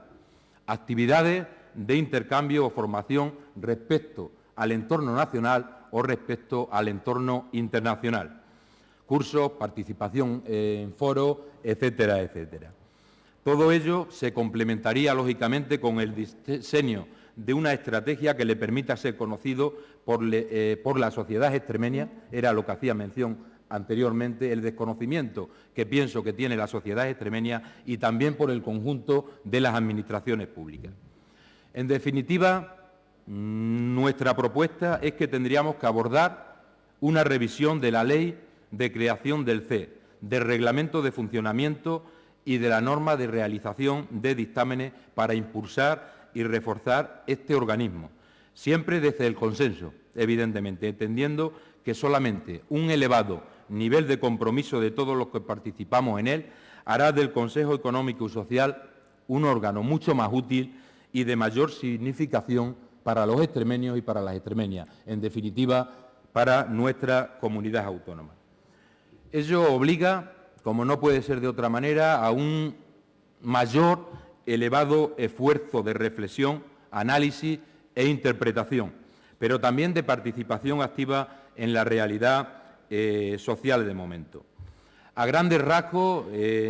actividades de intercambio o formación respecto al entorno nacional o respecto al entorno internacional, cursos, participación en foros, etcétera, etcétera. Todo ello se complementaría, lógicamente, con el diseño de una estrategia que le permita ser conocido por la sociedad extremeña, era lo que hacía mención anteriormente, el desconocimiento que pienso que tiene la sociedad extremeña y también por el conjunto de las administraciones públicas. En definitiva, nuestra propuesta es que tendríamos que abordar una revisión de la ley de creación del CEE, del reglamento de funcionamiento y de la norma de realización de dictámenes para impulsar y reforzar este organismo, siempre desde el consenso, evidentemente, entendiendo que solamente un elevado nivel de compromiso de todos los que participamos en él hará del Consejo Económico y Social un órgano mucho más útil y de mayor significación para los extremeños y para las extremeñas, en definitiva, para nuestra comunidad autónoma. Ello obliga, como no puede ser de otra manera, a un mayor elevado esfuerzo de reflexión, análisis e interpretación, pero también de participación activa en la realidad social de momento. A grandes rasgos,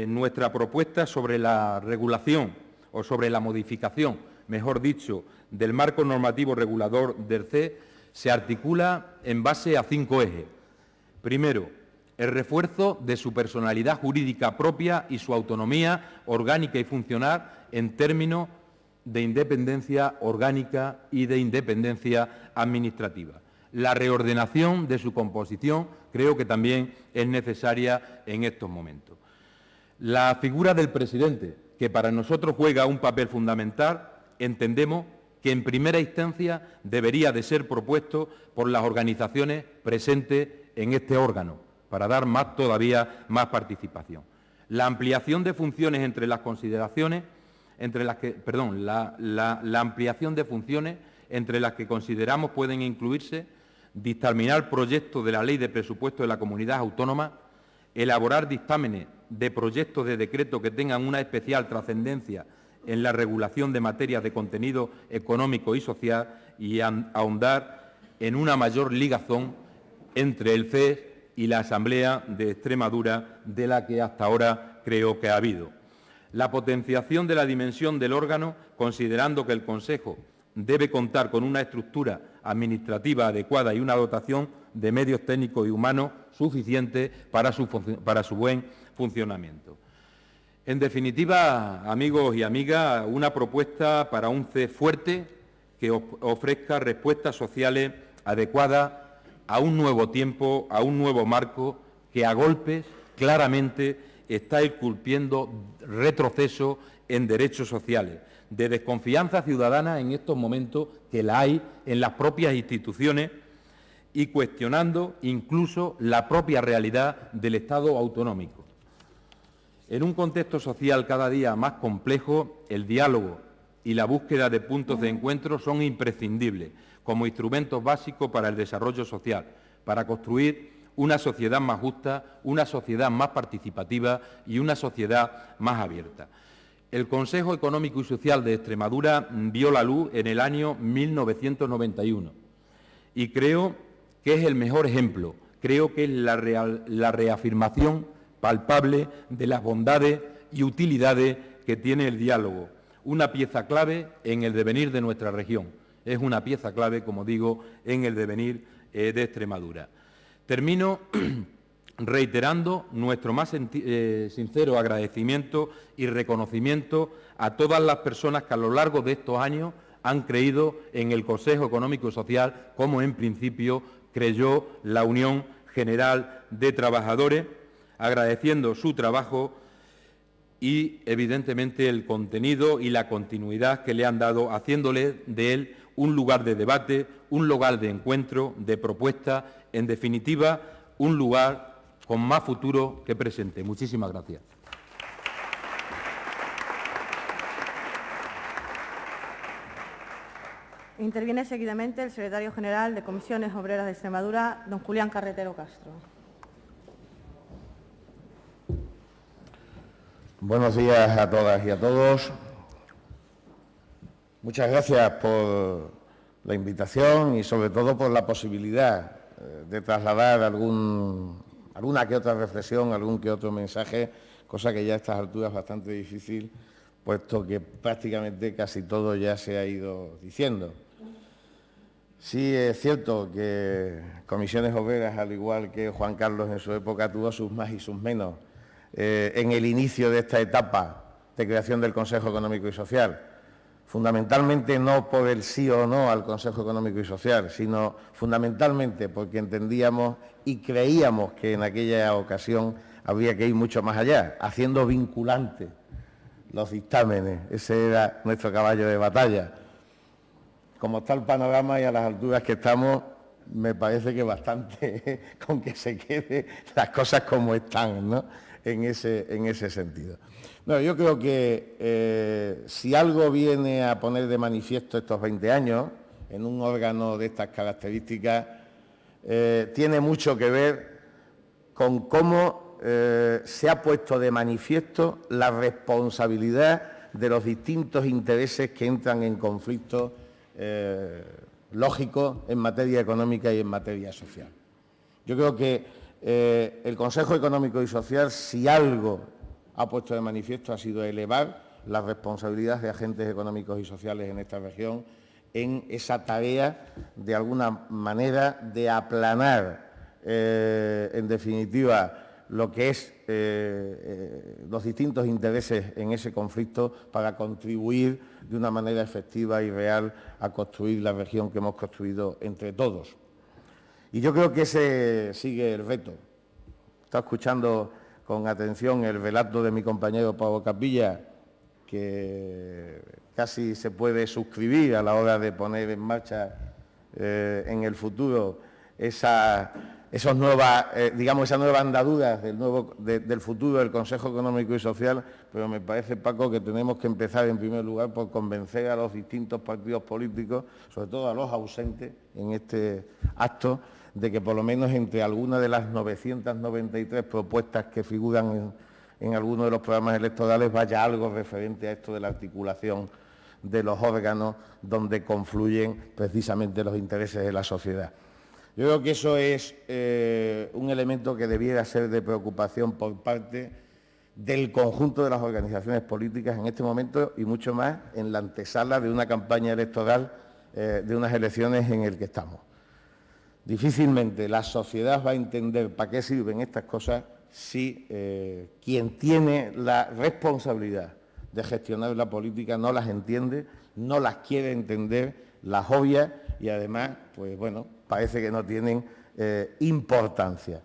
nuestra propuesta sobre la regulación o sobre la modificación, mejor dicho, del marco normativo regulador del CEE se articula en base a 5 ejes. Primero, el refuerzo de su personalidad jurídica propia y su autonomía orgánica y funcional en términos de independencia orgánica y de independencia administrativa. La reordenación de su composición creo que también es necesaria en estos momentos. La figura del presidente, que para nosotros juega un papel fundamental, entendemos que en primera instancia debería de ser propuesto por las organizaciones presentes en este órgano, para dar todavía más participación. La ampliación de funciones entre las consideraciones, la ampliación de funciones entre las que consideramos pueden incluirse dictaminar proyectos de la Ley de Presupuesto de la Comunidad Autónoma, elaborar dictámenes de proyectos de decreto que tengan una especial trascendencia en la regulación de materias de contenido económico y social y ahondar en una mayor ligazón entre el CES y la Asamblea de Extremadura de la que hasta ahora creo que ha habido. La potenciación de la dimensión del órgano, considerando que el Consejo debe contar con una estructura administrativa adecuada y una dotación de medios técnicos y humanos suficientes para su buen funcionamiento. En definitiva, amigos y amigas, una propuesta para un CES fuerte que ofrezca respuestas sociales adecuadas a un nuevo tiempo, a un nuevo marco que a golpes claramente está esculpiendo retroceso en derechos sociales, de desconfianza ciudadana en estos momentos que la hay en las propias instituciones y cuestionando incluso la propia realidad del Estado autonómico. En un contexto social cada día más complejo, el diálogo y la búsqueda de puntos de encuentro son imprescindibles como instrumentos básicos para el desarrollo social, para construir una sociedad más justa, una sociedad más participativa y una sociedad más abierta. El Consejo Económico y Social de Extremadura vio la luz en el año 1991 y creo que es el mejor ejemplo, creo que es la reafirmación palpable de las bondades y utilidades que tiene el diálogo, una pieza clave en el devenir de nuestra región, es una pieza clave, como digo, en el devenir de Extremadura. Termino reiterando nuestro más sincero agradecimiento y reconocimiento a todas las personas que a lo largo de estos años han creído en el Consejo Económico y Social, como en principio creyó la Unión General de Trabajadores, agradeciendo su trabajo y, evidentemente, el contenido y la continuidad que le han dado, haciéndole de él un lugar de debate, un lugar de encuentro, de propuesta, en definitiva, un lugar con más futuro que presente. Muchísimas gracias. Interviene seguidamente el secretario general de Comisiones Obreras de Extremadura, don Julián Carretero Castro. Buenos días a todas y a todos. Muchas gracias por la invitación y sobre todo por la posibilidad de trasladar alguna que otra reflexión, algún que otro mensaje, cosa que ya a estas alturas es bastante difícil, puesto que prácticamente casi todo ya se ha ido diciendo. Sí es cierto que Comisiones Obreras, al igual que Juan Carlos en su época, tuvo sus más y sus menos en el inicio de esta etapa de creación del Consejo Económico y Social. Fundamentalmente no por el sí o no al Consejo Económico y Social, sino fundamentalmente porque entendíamos y creíamos que en aquella ocasión habría que ir mucho más allá, haciendo vinculantes los dictámenes. Ese era nuestro caballo de batalla. Como está el panorama y a las alturas que estamos, me parece que bastante con que se queden las cosas como están, ¿no? En ese sentido. No, yo creo que si algo viene a poner de manifiesto estos 20 años en un órgano de estas características, tiene mucho que ver con cómo se ha puesto de manifiesto la responsabilidad de los distintos intereses que entran en conflicto lógico en materia económica y en materia social. Yo creo que el Consejo Económico y Social, si algo ha puesto de manifiesto, ha sido elevar las responsabilidades de agentes económicos y sociales en esta región en esa tarea, de alguna manera, de aplanar, en definitiva, lo que es los distintos intereses en ese conflicto para contribuir de una manera efectiva y real a construir la región que hemos construido entre todos. Y yo creo que ese sigue el reto. Está escuchando con atención el relato de mi compañero Pablo Capilla, que casi se puede suscribir a la hora de poner en marcha en el futuro esa nueva andadura del futuro del Consejo Económico y Social, pero me parece, Paco, que tenemos que empezar en primer lugar por convencer a los distintos partidos políticos, sobre todo a los ausentes en este acto, de que por lo menos entre algunas de las 993 propuestas que figuran en algunos de los programas electorales vaya algo referente a esto de la articulación de los órganos donde confluyen precisamente los intereses de la sociedad. Yo creo que eso es un elemento que debiera ser de preocupación por parte del conjunto de las organizaciones políticas en este momento y mucho más en la antesala de una campaña electoral, de unas elecciones en el que estamos. Difícilmente la sociedad va a entender para qué sirven estas cosas si quien tiene la responsabilidad de gestionar la política no las entiende, no las quiere entender, las obvia y además, pues bueno, parece que no tienen importancia.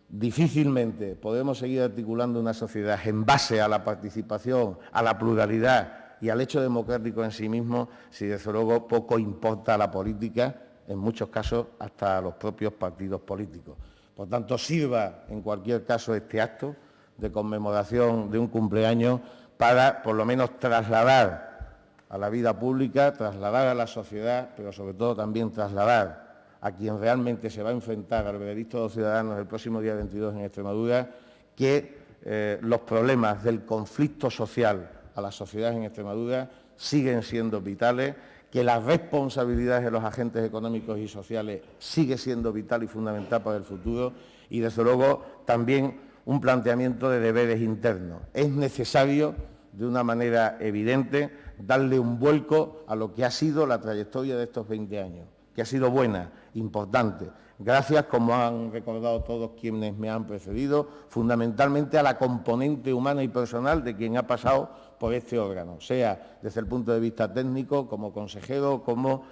Difícilmente podemos seguir articulando una sociedad en base a la participación, a la pluralidad y al hecho democrático en sí mismo si desde luego poco importa la política, en muchos casos hasta a los propios partidos políticos. Por tanto, sirva en cualquier caso este acto de conmemoración de un cumpleaños para por lo menos trasladar a la vida pública, trasladar a la sociedad, pero sobre todo también trasladar a quien realmente se va a enfrentar al veredicto de los ciudadanos el próximo día 22 en Extremadura, que los problemas del conflicto social a la sociedad en Extremadura siguen siendo vitales, que las responsabilidades de los agentes económicos y sociales sigue siendo vital y fundamental para el futuro y, desde luego, también un planteamiento de deberes internos. Es necesario, de una manera evidente, darle un vuelco a lo que ha sido la trayectoria de estos 20 años, que ha sido buena, importante, gracias, como han recordado todos quienes me han precedido, fundamentalmente a la componente humana y personal de quien ha pasado por este órgano, sea desde el punto de vista técnico, como consejero, como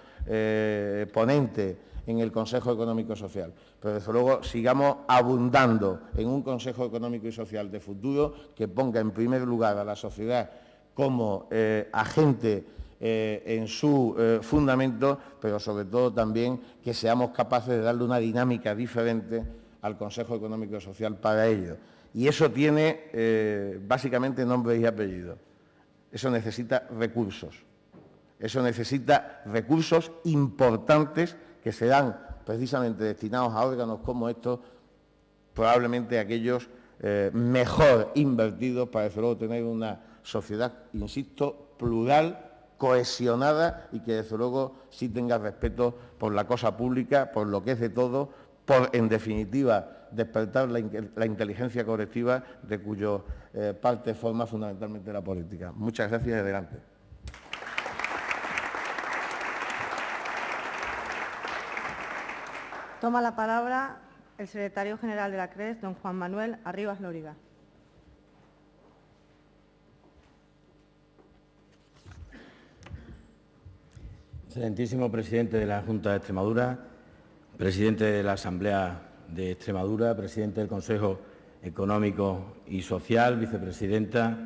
ponente en el Consejo Económico y Social. Pero, desde luego, sigamos abundando en un Consejo Económico y Social de futuro que ponga en primer lugar a la sociedad como agente en su fundamento, pero sobre todo también que seamos capaces de darle una dinámica diferente al Consejo Económico y Social para ello. Y eso tiene básicamente nombre y apellido. Eso necesita recursos. Eso necesita recursos importantes que serán precisamente destinados a órganos como estos, probablemente aquellos mejor invertidos para, desde luego, tener una sociedad, insisto, plural, cohesionada y que, desde luego, sí tenga respeto por la cosa pública, por lo que es de todo, por, en definitiva, despertar la inteligencia colectiva de cuyo parte forma fundamentalmente la política. Muchas gracias y adelante. Toma la palabra el secretario general de la CRES, don Juan Manuel Arribas Lóriga. Excelentísimo presidente de la Junta de Extremadura, presidente de la Asamblea de Extremadura, presidente del Consejo Económico y Social, vicepresidenta,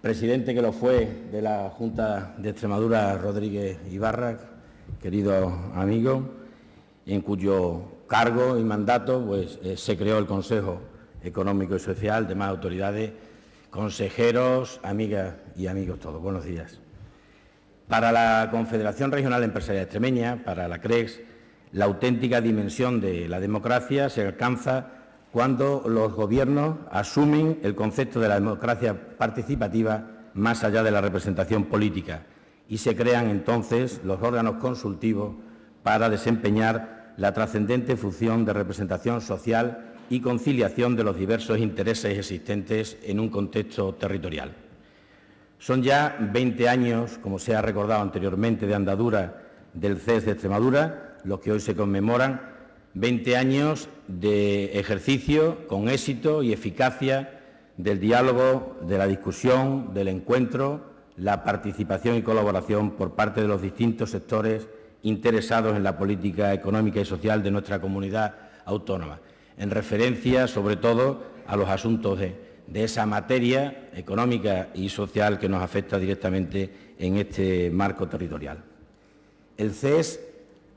presidente que lo fue de la Junta de Extremadura, Rodríguez Ibarra, queridos amigos, en cuyo cargo y mandato pues, se creó el Consejo Económico y Social, demás autoridades, consejeros, amigas y amigos todos. Buenos días. Para la Confederación Regional Empresarial Extremeña, para la CRES, la auténtica dimensión de la democracia se alcanza cuando los gobiernos asumen el concepto de la democracia participativa más allá de la representación política y se crean entonces los órganos consultivos para desempeñar la trascendente función de representación social y conciliación de los diversos intereses existentes en un contexto territorial. Son ya 20 años, como se ha recordado anteriormente, de andadura del CES de Extremadura, los que hoy se conmemoran, 20 años de ejercicio con éxito y eficacia del diálogo, de la discusión, del encuentro, la participación y colaboración por parte de los distintos sectores interesados en la política económica y social de nuestra comunidad autónoma, en referencia, sobre todo, a los asuntos de esa materia económica y social que nos afecta directamente en este marco territorial. El CES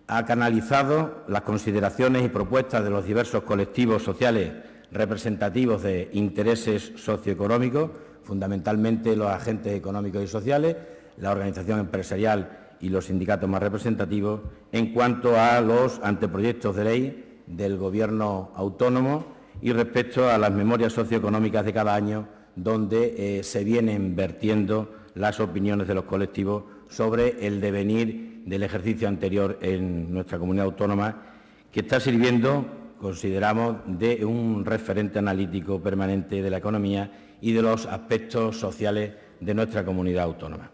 ha canalizado las consideraciones y propuestas de los diversos colectivos sociales representativos de intereses socioeconómicos, fundamentalmente los agentes económicos y sociales, la organización empresarial y los sindicatos más representativos, en cuanto a los anteproyectos de ley del Gobierno autónomo y respecto a las memorias socioeconómicas de cada año, donde se vienen vertiendo las opiniones de los colectivos sobre el devenir del ejercicio anterior en nuestra comunidad autónoma, que está sirviendo, consideramos, de un referente analítico permanente de la economía y de los aspectos sociales de nuestra comunidad autónoma.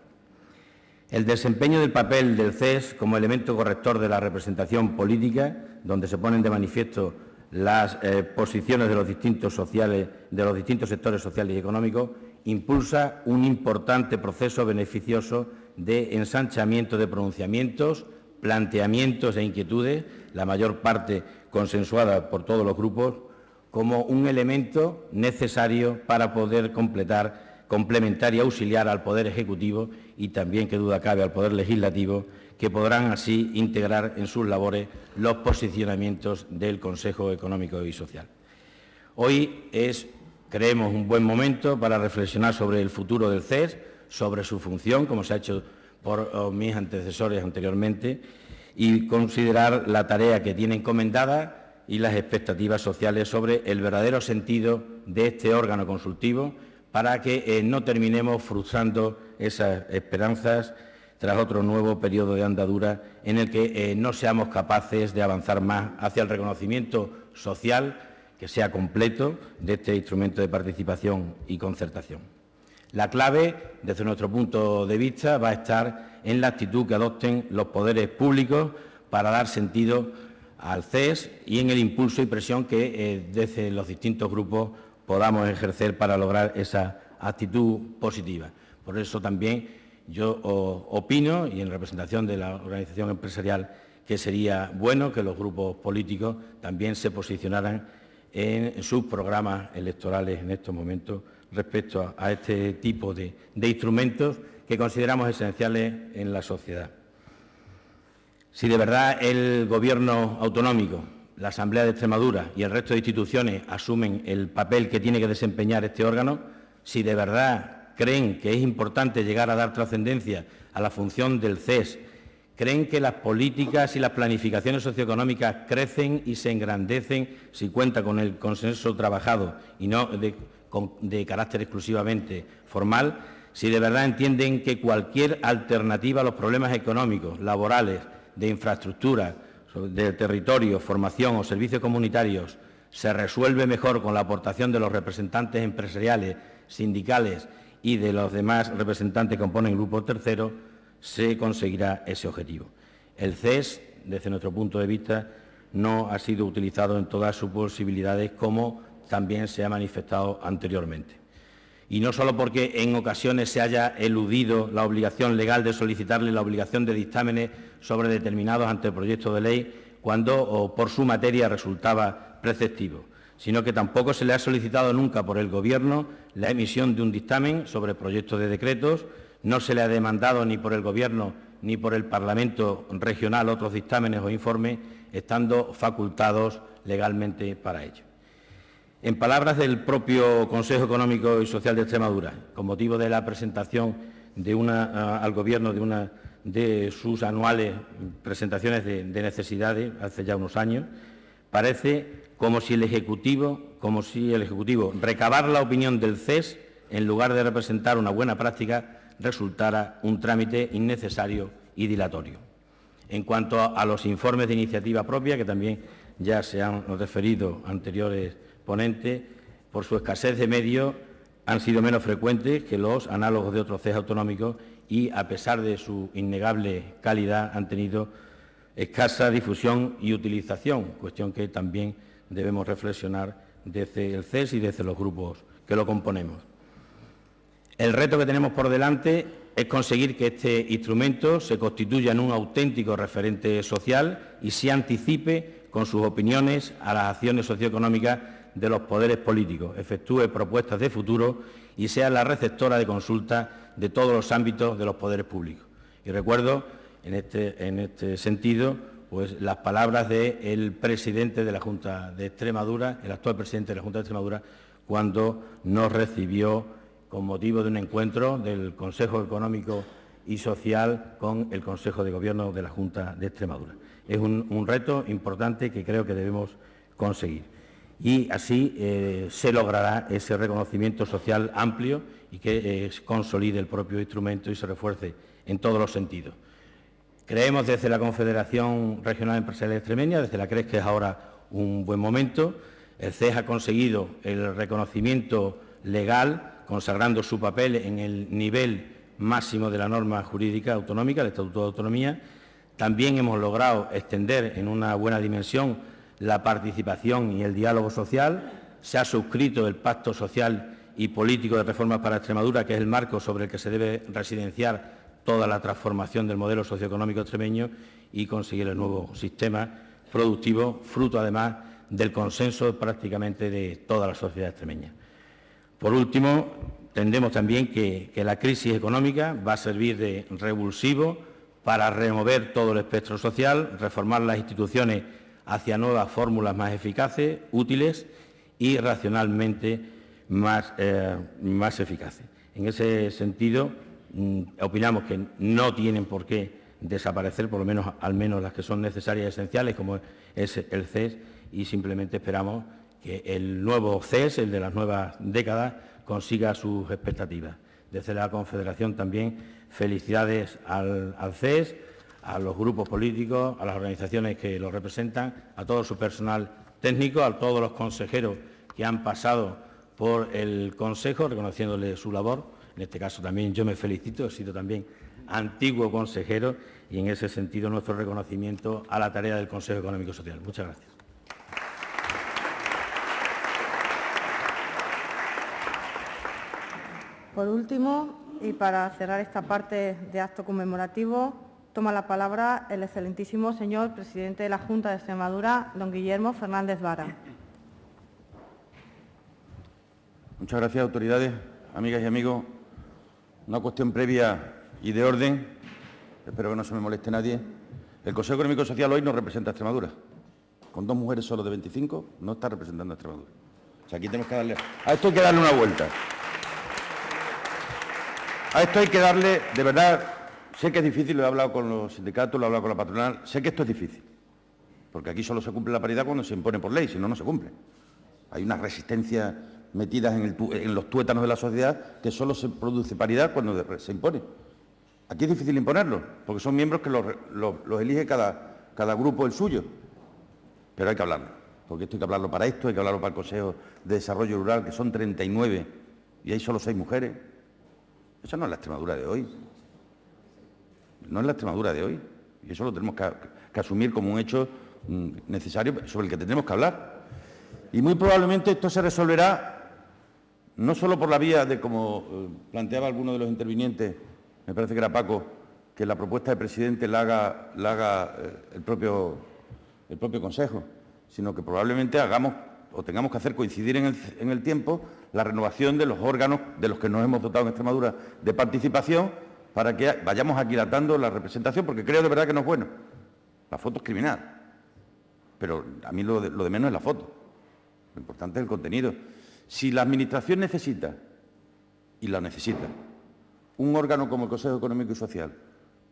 El desempeño del papel del CES como elemento corrector de la representación política, donde se ponen de manifiesto las posiciones de los distintos sectores sociales y económicos, impulsa un importante proceso beneficioso de ensanchamiento de pronunciamientos, planteamientos e inquietudes, la mayor parte consensuada por todos los grupos, como un elemento necesario para poder complementar y auxiliar al Poder Ejecutivo y también, que duda cabe, al Poder Legislativo, que podrán así integrar en sus labores los posicionamientos del Consejo Económico y Social. Hoy es, creemos, un buen momento para reflexionar sobre el futuro del CES, sobre su función, como se ha hecho por mis antecesores anteriormente, y considerar la tarea que tiene encomendada y las expectativas sociales sobre el verdadero sentido de este órgano consultivo, para que no terminemos frustrando esas esperanzas tras otro nuevo periodo de andadura en el que no seamos capaces de avanzar más hacia el reconocimiento social que sea completo de este instrumento de participación y concertación. La clave, desde nuestro punto de vista, va a estar en la actitud que adopten los poderes públicos para dar sentido al CES y en el impulso y presión que desde los distintos grupos podamos ejercer para lograr esa actitud positiva. Por eso también yo opino, y en representación de la organización empresarial, que sería bueno que los grupos políticos también se posicionaran en sus programas electorales en estos momentos respecto a este tipo de instrumentos que consideramos esenciales en la sociedad. Si de verdad el Gobierno autonómico, la Asamblea de Extremadura y el resto de instituciones asumen el papel que tiene que desempeñar este órgano, si de verdad creen que es importante llegar a dar trascendencia a la función del CES, creen que las políticas y las planificaciones socioeconómicas crecen y se engrandecen si cuenta con el consenso trabajado y no de carácter exclusivamente formal, si de verdad entienden que cualquier alternativa a los problemas económicos, laborales, de infraestructura, de territorio, formación o servicios comunitarios se resuelve mejor con la aportación de los representantes empresariales, sindicales y de los demás representantes que componen el grupo tercero, se conseguirá ese objetivo. El CES, desde nuestro punto de vista, no ha sido utilizado en todas sus posibilidades, como también se ha manifestado anteriormente. Y no solo porque en ocasiones se haya eludido la obligación legal de solicitarle la obligación de dictámenes sobre determinados anteproyectos de ley cuando por su materia resultaba preceptivo, sino que tampoco se le ha solicitado nunca por el Gobierno la emisión de un dictamen sobre proyectos de decretos, no se le ha demandado ni por el Gobierno ni por el Parlamento regional otros dictámenes o informes, estando facultados legalmente para ello. En palabras del propio Consejo Económico y Social de Extremadura, con motivo de la presentación al Gobierno de sus anuales presentaciones de necesidades hace ya unos años, parece como si el Ejecutivo recabar la opinión del CES, en lugar de representar una buena práctica, resultara un trámite innecesario y dilatorio. En cuanto a los informes de iniciativa propia, que también ya se han referido anteriores ponentes, por su escasez de medios han sido menos frecuentes que los análogos de otros CES autonómicos y, a pesar de su innegable calidad, han tenido escasa difusión y utilización, cuestión que también debemos reflexionar desde el CES y desde los grupos que lo componemos. El reto que tenemos por delante es conseguir que este instrumento se constituya en un auténtico referente social y se anticipe con sus opiniones a las acciones socioeconómicas de los poderes políticos, efectúe propuestas de futuro y sea la receptora de consulta de todos los ámbitos de los poderes públicos. Y recuerdo, en este sentido, pues las palabras del presidente de la Junta de Extremadura, el actual presidente de la Junta de Extremadura, cuando nos recibió con motivo de un encuentro del Consejo Económico y Social con el Consejo de Gobierno de la Junta de Extremadura. Es un reto importante que creo que debemos conseguir. Y así se logrará ese reconocimiento social amplio y que consolide el propio instrumento y se refuerce en todos los sentidos. Creemos desde la Confederación Regional Empresarial Extremeña, desde la CRES, que es ahora un buen momento. El CES ha conseguido el reconocimiento legal, consagrando su papel en el nivel máximo de la norma jurídica autonómica, el Estatuto de Autonomía. También hemos logrado extender en una buena dimensión la participación y el diálogo social. Se ha suscrito el Pacto Social y Político de Reformas para Extremadura, que es el marco sobre el que se debe residenciar toda la transformación del modelo socioeconómico extremeño y conseguir el nuevo sistema productivo, fruto además del consenso prácticamente de toda la sociedad extremeña. Por último, entendemos también que la crisis económica va a servir de revulsivo para remover todo el espectro social, reformar las instituciones hacia nuevas fórmulas más eficaces, útiles y racionalmente más eficaces. En ese sentido, opinamos que no tienen por qué desaparecer, por lo menos al menos las que son necesarias y esenciales, como es el CES, y simplemente esperamos que el nuevo CES, el de las nuevas décadas, consiga sus expectativas. Desde la Confederación también felicidades al CES, a los grupos políticos, a las organizaciones que lo representan, a todo su personal técnico, a todos los consejeros que han pasado por el Consejo, reconociéndole su labor. En este caso también yo me felicito, he sido también antiguo consejero y en ese sentido nuestro reconocimiento a la tarea del Consejo Económico y Social. Muchas gracias. Por último, y para cerrar esta parte de acto conmemorativo, toma la palabra el excelentísimo señor presidente de la Junta de Extremadura, don Guillermo Fernández Vara. Muchas gracias, autoridades, amigas y amigos. Una cuestión previa y de orden, espero que no se me moleste nadie. El Consejo Económico y Social hoy no representa a Extremadura. Con 2 mujeres solo de 25 no está representando a Extremadura. O sea, aquí tenemos que darle... A esto hay que darle una vuelta. A esto hay que darle, de verdad, sé que es difícil, lo he hablado con los sindicatos, lo he hablado con la patronal, sé que esto es difícil, porque aquí solo se cumple la paridad cuando se impone por ley, si no, no se cumple. Hay unas resistencias metidas en los tuétanos de la sociedad que solo se produce paridad cuando se impone. Aquí es difícil imponerlo, porque son miembros que los elige cada grupo el suyo, pero hay que hablarlo, porque esto hay que hablarlo para esto, hay que hablarlo para el Consejo de Desarrollo Rural, que son 39, y hay solo 6 mujeres. Esa no es la Extremadura de hoy. No es la Extremadura de hoy. Y eso lo tenemos que asumir como un hecho necesario sobre el que tendremos que hablar. Y muy probablemente esto se resolverá no solo por la vía de, como planteaba alguno de los intervinientes, me parece que era Paco, que la propuesta del presidente la haga el propio Consejo, sino que probablemente hagamos o tengamos que hacer coincidir en el tiempo la renovación de los órganos de los que nos hemos dotado en Extremadura de participación para que vayamos aquilatando la representación, porque creo de verdad que no es bueno. La foto es criminal, pero a mí lo de menos es la foto. Lo importante es el contenido. Si la Administración necesita, y la necesita, un órgano como el Consejo Económico y Social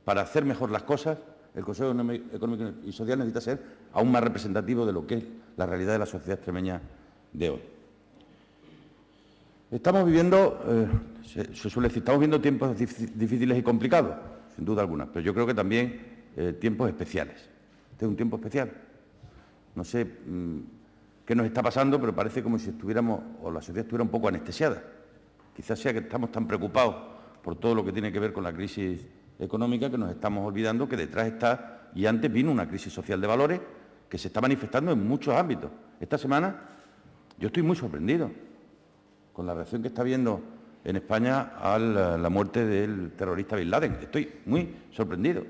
para hacer mejor las cosas, el Consejo Económico y Social necesita ser aún más representativo de lo que es la realidad de la sociedad extremeña de hoy. Estamos viviendo se suele decir, estamos viendo tiempos difíciles y complicados, sin duda alguna, pero yo creo que también tiempos especiales. Este es un tiempo especial. No sé qué nos está pasando, pero parece como si estuviéramos, o la sociedad estuviera un poco anestesiada. Quizás sea que estamos tan preocupados por todo lo que tiene que ver con la crisis económica que nos estamos olvidando que detrás está, y antes vino una crisis social de valores que se está manifestando en muchos ámbitos. Esta semana yo estoy muy sorprendido con la reacción que está habiendo en España a la muerte del terrorista Bin Laden. Estoy muy sorprendido.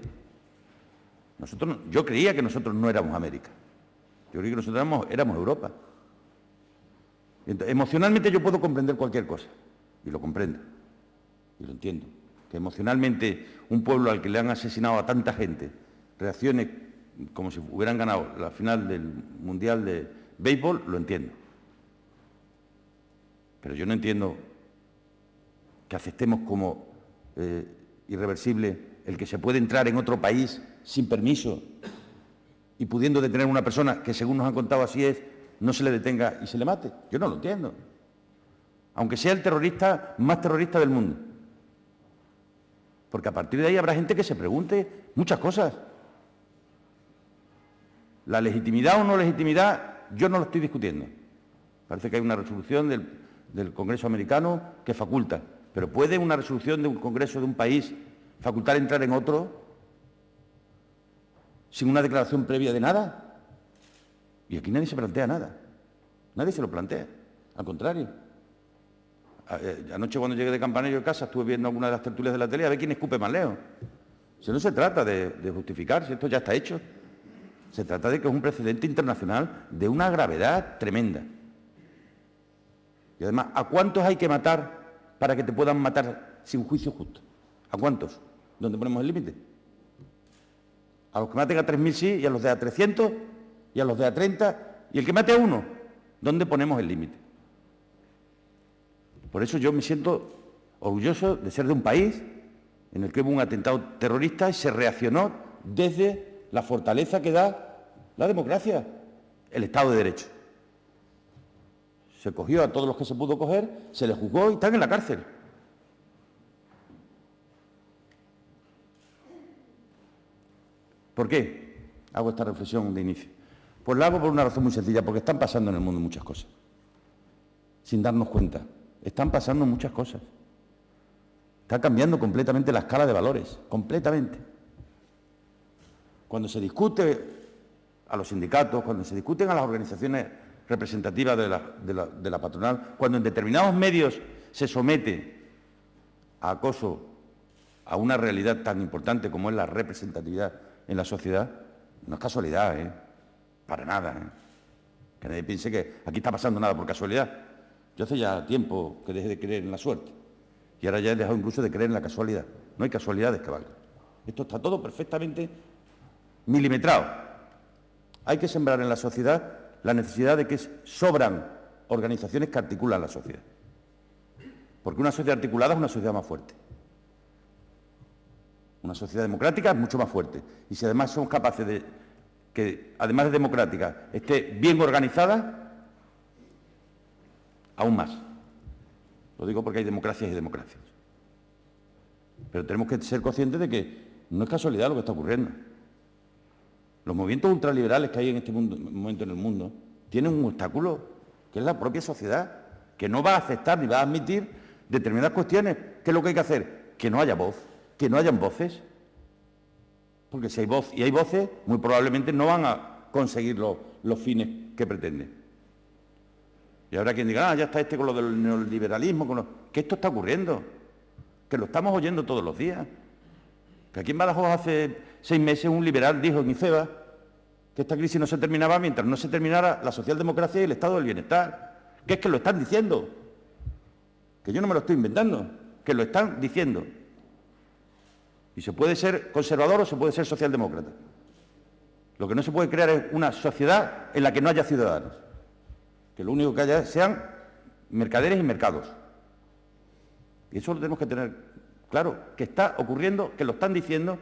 Yo creía que nosotros no éramos América. Yo creía que nosotros éramos Europa. Entonces, emocionalmente yo puedo comprender cualquier cosa, y lo comprendo, y lo entiendo. Que emocionalmente un pueblo al que le han asesinado a tanta gente reaccione como si hubieran ganado la final del Mundial de Béisbol, lo entiendo. Pero yo no entiendo que aceptemos como irreversible el que se puede entrar en otro país sin permiso y pudiendo detener a una persona que, según nos han contado así es, no se le detenga y se le mate. Yo no lo entiendo. Aunque sea el terrorista más terrorista del mundo. Porque a partir de ahí habrá gente que se pregunte muchas cosas. La legitimidad o no legitimidad, yo no lo estoy discutiendo. Parece que hay una resolución del Congreso americano que faculta. Pero ¿puede una resolución de un Congreso de un país facultar entrar en otro sin una declaración previa de nada? Y aquí nadie se plantea nada. Nadie se lo plantea. Al contrario. Anoche cuando llegué de Campanillo a casa estuve viendo alguna de las tertulias de la tele a ver quién escupe más lejos. Si no se trata de justificar, si esto ya está hecho. Se trata de que es un precedente internacional de una gravedad tremenda. Y además, ¿a cuántos hay que matar para que te puedan matar sin juicio justo? ¿A cuántos? ¿Dónde ponemos el límite? A los que maten a 3.000 sí, y a los de a 300, y a los de a 30, y el que mate a uno, ¿dónde ponemos el límite? Por eso yo me siento orgulloso de ser de un país en el que hubo un atentado terrorista y se reaccionó desde la fortaleza que da la democracia, el Estado de Derecho. Se cogió a todos los que se pudo coger, se les juzgó y están en la cárcel. ¿Por qué hago esta reflexión de inicio? Pues la hago por una razón muy sencilla, porque están pasando en el mundo muchas cosas, sin darnos cuenta. Están pasando muchas cosas. Está cambiando completamente la escala de valores, completamente. Cuando se discute a los sindicatos, cuando se discuten a las organizaciones representativas de la patronal, cuando en determinados medios se somete a acoso a una realidad tan importante como es la representatividad en la sociedad, no es casualidad, para nada. Que nadie piense que aquí está pasando nada por casualidad. Yo hace ya tiempo que dejé de creer en la suerte y ahora ya he dejado incluso de creer en la casualidad. No hay casualidades que valgan. Esto está todo perfectamente milimetrado. Hay que sembrar en la sociedad la necesidad de que sobran organizaciones que articulan la sociedad. Porque una sociedad articulada es una sociedad más fuerte. Una sociedad democrática es mucho más fuerte. Y si además somos capaces de que, además de democrática, esté bien organizada, aún más. Lo digo porque hay democracias y democracias. Pero tenemos que ser conscientes de que no es casualidad lo que está ocurriendo. Los movimientos ultraliberales que hay en este momento en el mundo tienen un obstáculo, que es la propia sociedad, que no va a aceptar ni va a admitir determinadas cuestiones. ¿Qué es lo que hay que hacer? Que no haya voz, que no hayan voces. Porque si hay voz y hay voces, muy probablemente no van a conseguir los fines que pretenden. Y habrá quien diga, ya está este con lo del neoliberalismo, que esto está ocurriendo, que lo estamos oyendo todos los días. Que aquí en Badajoz hace 6 meses un liberal dijo en IFEBA que esta crisis no se terminaba mientras no se terminara la socialdemocracia y el estado del bienestar. Que es que lo están diciendo, que yo no me lo estoy inventando, que lo están diciendo. Y se puede ser conservador o se puede ser socialdemócrata. Lo que no se puede crear es una sociedad en la que no haya ciudadanos. Que lo único que haya sean mercaderes y mercados. Y eso lo tenemos que tener claro, que está ocurriendo, que lo están diciendo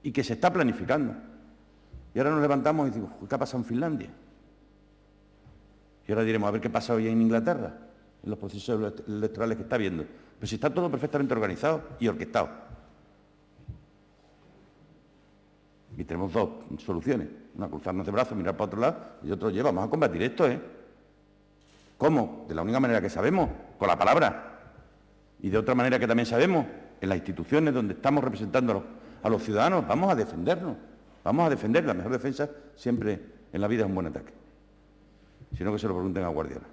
y que se está planificando. Y ahora nos levantamos y decimos, ¿qué ha pasado en Finlandia? Y ahora diremos, a ver qué pasa hoy en Inglaterra, en los procesos electorales que está habiendo. Pero si está todo perfectamente organizado y orquestado. Y tenemos dos soluciones. Una, cruzarnos de brazos, mirar para otro lado, y otro, oye, vamos a combatir esto, ¿eh? ¿Cómo? De la única manera que sabemos, con la palabra. Y de otra manera que también sabemos, en las instituciones donde estamos representando a los ciudadanos, vamos a defendernos. Vamos a defender. La mejor defensa siempre en la vida es un buen ataque. Si no, que se lo pregunten a Guardiola.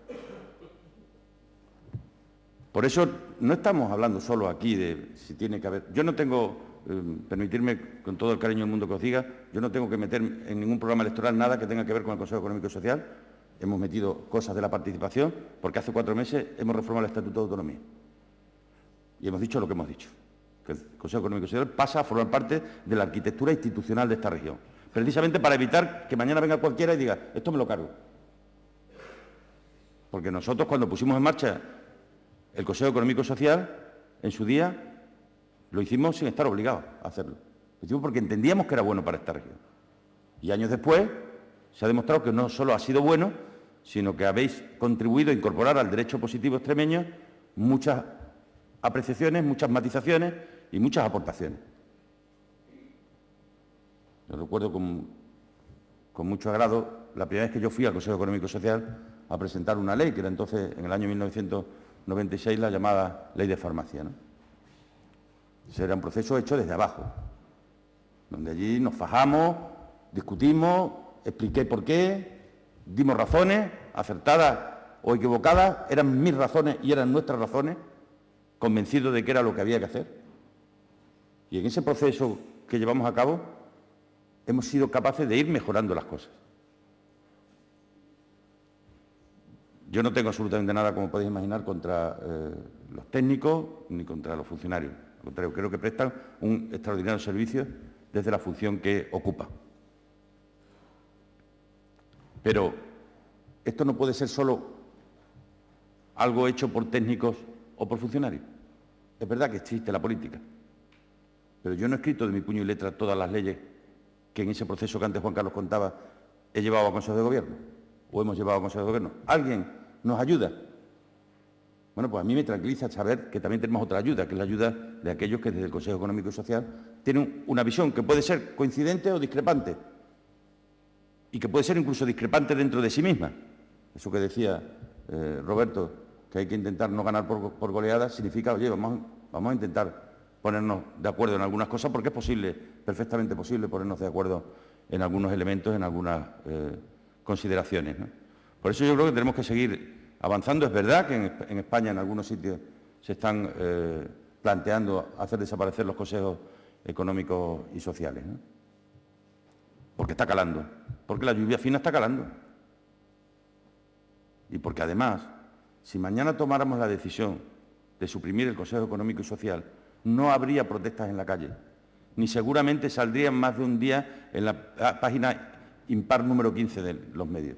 Por eso no estamos hablando solo aquí de si tiene que haber... Yo no tengo, permitirme con todo el cariño del mundo que os diga, yo no tengo que meter en ningún programa electoral nada que tenga que ver con el Consejo Económico y Social. Hemos metido cosas de la participación porque hace 4 meses hemos reformado el Estatuto de Autonomía. Y hemos dicho lo que hemos dicho, que el Consejo Económico y Social pasa a formar parte de la arquitectura institucional de esta región, precisamente para evitar que mañana venga cualquiera y diga, esto me lo cargo. Porque nosotros, cuando pusimos en marcha el Consejo Económico y Social, en su día, lo hicimos sin estar obligados a hacerlo. Lo hicimos porque entendíamos que era bueno para esta región. Y años después se ha demostrado que no solo ha sido bueno, sino que habéis contribuido a incorporar al derecho positivo extremeño muchas apreciaciones, muchas matizaciones y muchas aportaciones. Yo recuerdo con mucho agrado la primera vez que yo fui al Consejo Económico y Social a presentar una ley, que era entonces, en el año 1996, la llamada Ley de Farmacia, ¿no? Ese era un proceso hecho desde abajo, donde allí nos fajamos, discutimos, expliqué por qué, dimos razones, acertadas o equivocadas, eran mis razones y eran nuestras razones, convencidos de que era lo que había que hacer. Y en ese proceso que llevamos a cabo, hemos sido capaces de ir mejorando las cosas. Yo no tengo absolutamente nada, como podéis imaginar, contra los técnicos ni contra los funcionarios. Al contrario, creo que prestan un extraordinario servicio desde la función que ocupa. Pero esto no puede ser solo algo hecho por técnicos o por funcionarios. Es verdad que existe la política, pero yo no he escrito de mi puño y letra todas las leyes que en ese proceso que antes Juan Carlos contaba he llevado a Consejo de Gobierno, o hemos llevado a Consejo de Gobierno. ¿Alguien nos ayuda? Bueno, pues a mí me tranquiliza saber que también tenemos otra ayuda, que es la ayuda de aquellos que desde el Consejo Económico y Social tienen una visión que puede ser coincidente o discrepante, y que puede ser incluso discrepante dentro de sí misma. Eso que decía Roberto, que hay que intentar no ganar por goleadas, significa, oye, vamos a intentar ponernos de acuerdo en algunas cosas, porque es posible, perfectamente posible, ponernos de acuerdo en algunos elementos, en algunas consideraciones, ¿no? Por eso yo creo que tenemos que seguir avanzando. Es verdad que en España, en algunos sitios, se están planteando hacer desaparecer los consejos económicos y sociales, ¿no? Porque está calando, porque la lluvia fina está calando. Y porque además, si mañana tomáramos la decisión de suprimir el Consejo Económico y Social, no habría protestas en la calle, ni seguramente saldrían más de un día en la página impar número 15 de los medios.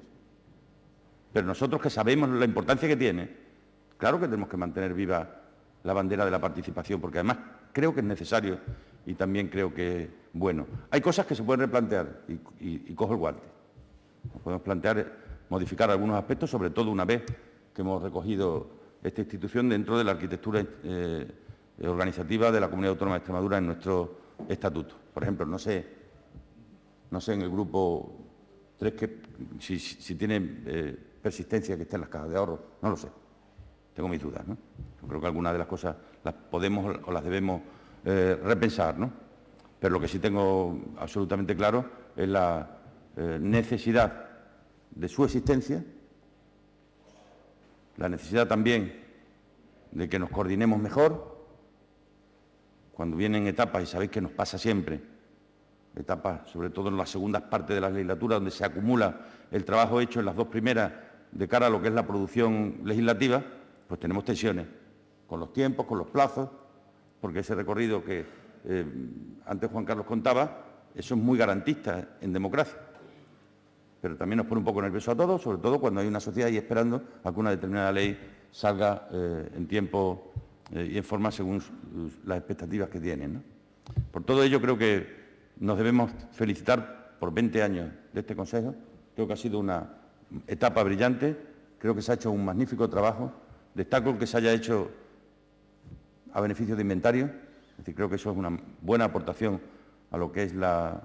Pero nosotros, que sabemos la importancia que tiene, claro que tenemos que mantener viva la bandera de la participación, porque además creo que es necesario y también creo que es bueno. Hay cosas que se pueden replantear y cojo el guante. Nos podemos plantear modificar algunos aspectos, sobre todo una vez que hemos recogido esta institución dentro de la arquitectura organizativa de la Comunidad Autónoma de Extremadura en nuestro estatuto. Por ejemplo, no sé en el grupo 3 si tiene persistencia que esté en las cajas de ahorro, no lo sé. Tengo mis dudas, ¿no? Yo creo que algunas de las cosas las podemos o las debemos repensar, ¿no? Pero lo que sí tengo absolutamente claro es la necesidad de su existencia, la necesidad también de que nos coordinemos mejor cuando vienen etapas, y sabéis que nos pasa siempre, etapas, sobre todo en las segundas partes de la legislatura, donde se acumula el trabajo hecho en las 2 primeras de cara a lo que es la producción legislativa, pues tenemos tensiones con los tiempos, con los plazos, porque ese recorrido que antes Juan Carlos contaba, eso es muy garantista en democracia. Pero también nos pone un poco nerviosos a todos, sobre todo cuando hay una sociedad ahí esperando a que una determinada ley salga en tiempo y en forma según las expectativas que tienen, ¿no? Por todo ello, creo que nos debemos felicitar por 20 años de este Consejo. Creo que ha sido una etapa brillante, creo que se ha hecho un magnífico trabajo Destaco que se haya hecho a beneficio de inventario, es decir, creo que eso es una buena aportación a lo que es la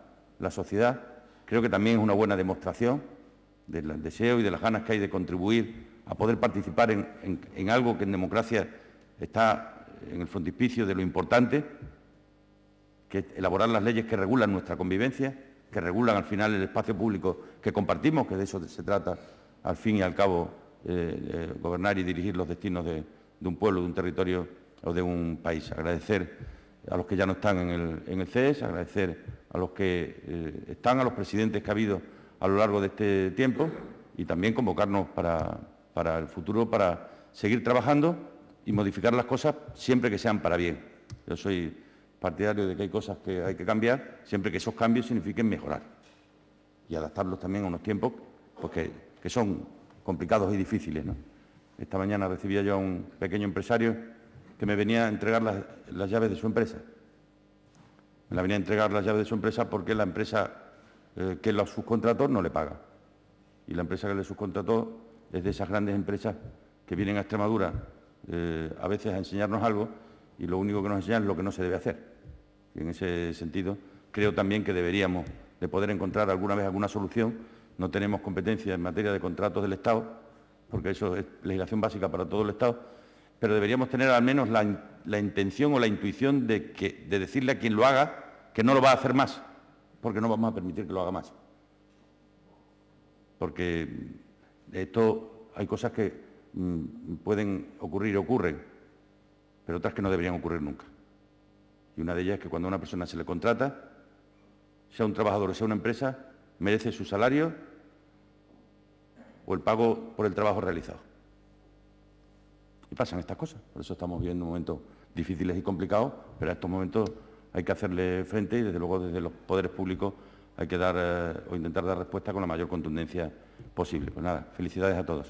sociedad. Creo que también es una buena demostración del deseo y de las ganas que hay de contribuir a poder participar en algo que en democracia está en el frontispicio de lo importante, que es elaborar las leyes que regulan nuestra convivencia, que regulan al final el espacio público que compartimos, que de eso se trata al fin y al cabo gobernar y dirigir los destinos de un pueblo, de un territorio o de un país. Agradecer a los que ya no están en el CES, agradecer a los que están, a los presidentes que ha habido a lo largo de este tiempo y también convocarnos para el futuro, para seguir trabajando y modificar las cosas siempre que sean para bien. Yo soy partidario de que hay cosas que hay que cambiar, siempre que esos cambios signifiquen mejorar y adaptarlos también a unos tiempos pues, que son complicados y difíciles, ¿no? Esta mañana recibía yo a un pequeño empresario que me venía a entregar las llaves de su empresa. Me la venía a entregar las llaves de su empresa porque la empresa que la subcontrató no le paga. Y la empresa que le subcontrató es de esas grandes empresas que vienen a Extremadura a veces a enseñarnos algo y lo único que nos enseñan es lo que no se debe hacer. Y en ese sentido creo también que deberíamos de poder encontrar alguna vez alguna solución. No tenemos competencia en materia de contratos del Estado, porque eso es legislación básica para todo el Estado, pero deberíamos tener al menos la intención o la intuición de decirle a quien lo haga que no lo va a hacer más, porque no vamos a permitir que lo haga más. Porque esto hay cosas que pueden ocurrir y ocurren, pero otras que no deberían ocurrir nunca. Y una de ellas es que cuando a una persona se le contrata, sea un trabajador o sea una empresa, merece su salario o el pago por el trabajo realizado. Y pasan estas cosas, por eso estamos viviendo momentos difíciles y complicados, pero a estos momentos hay que hacerle frente y desde luego desde los poderes públicos hay que dar o intentar dar respuesta con la mayor contundencia posible. Pues nada, felicidades a todos.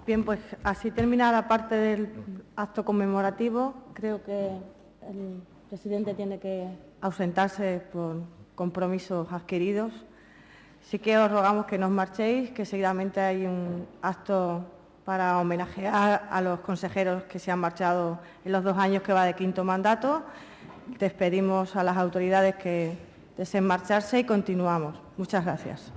Bien, pues así termina la parte del acto conmemorativo. Creo que el presidente tiene que ausentarse por compromisos adquiridos. Sí que os rogamos que no os marchéis, que seguidamente hay un acto para homenajear a los consejeros que se han marchado en los 2 años que va de quinto mandato. Despedimos a las autoridades que deseen marcharse y continuamos. Muchas gracias.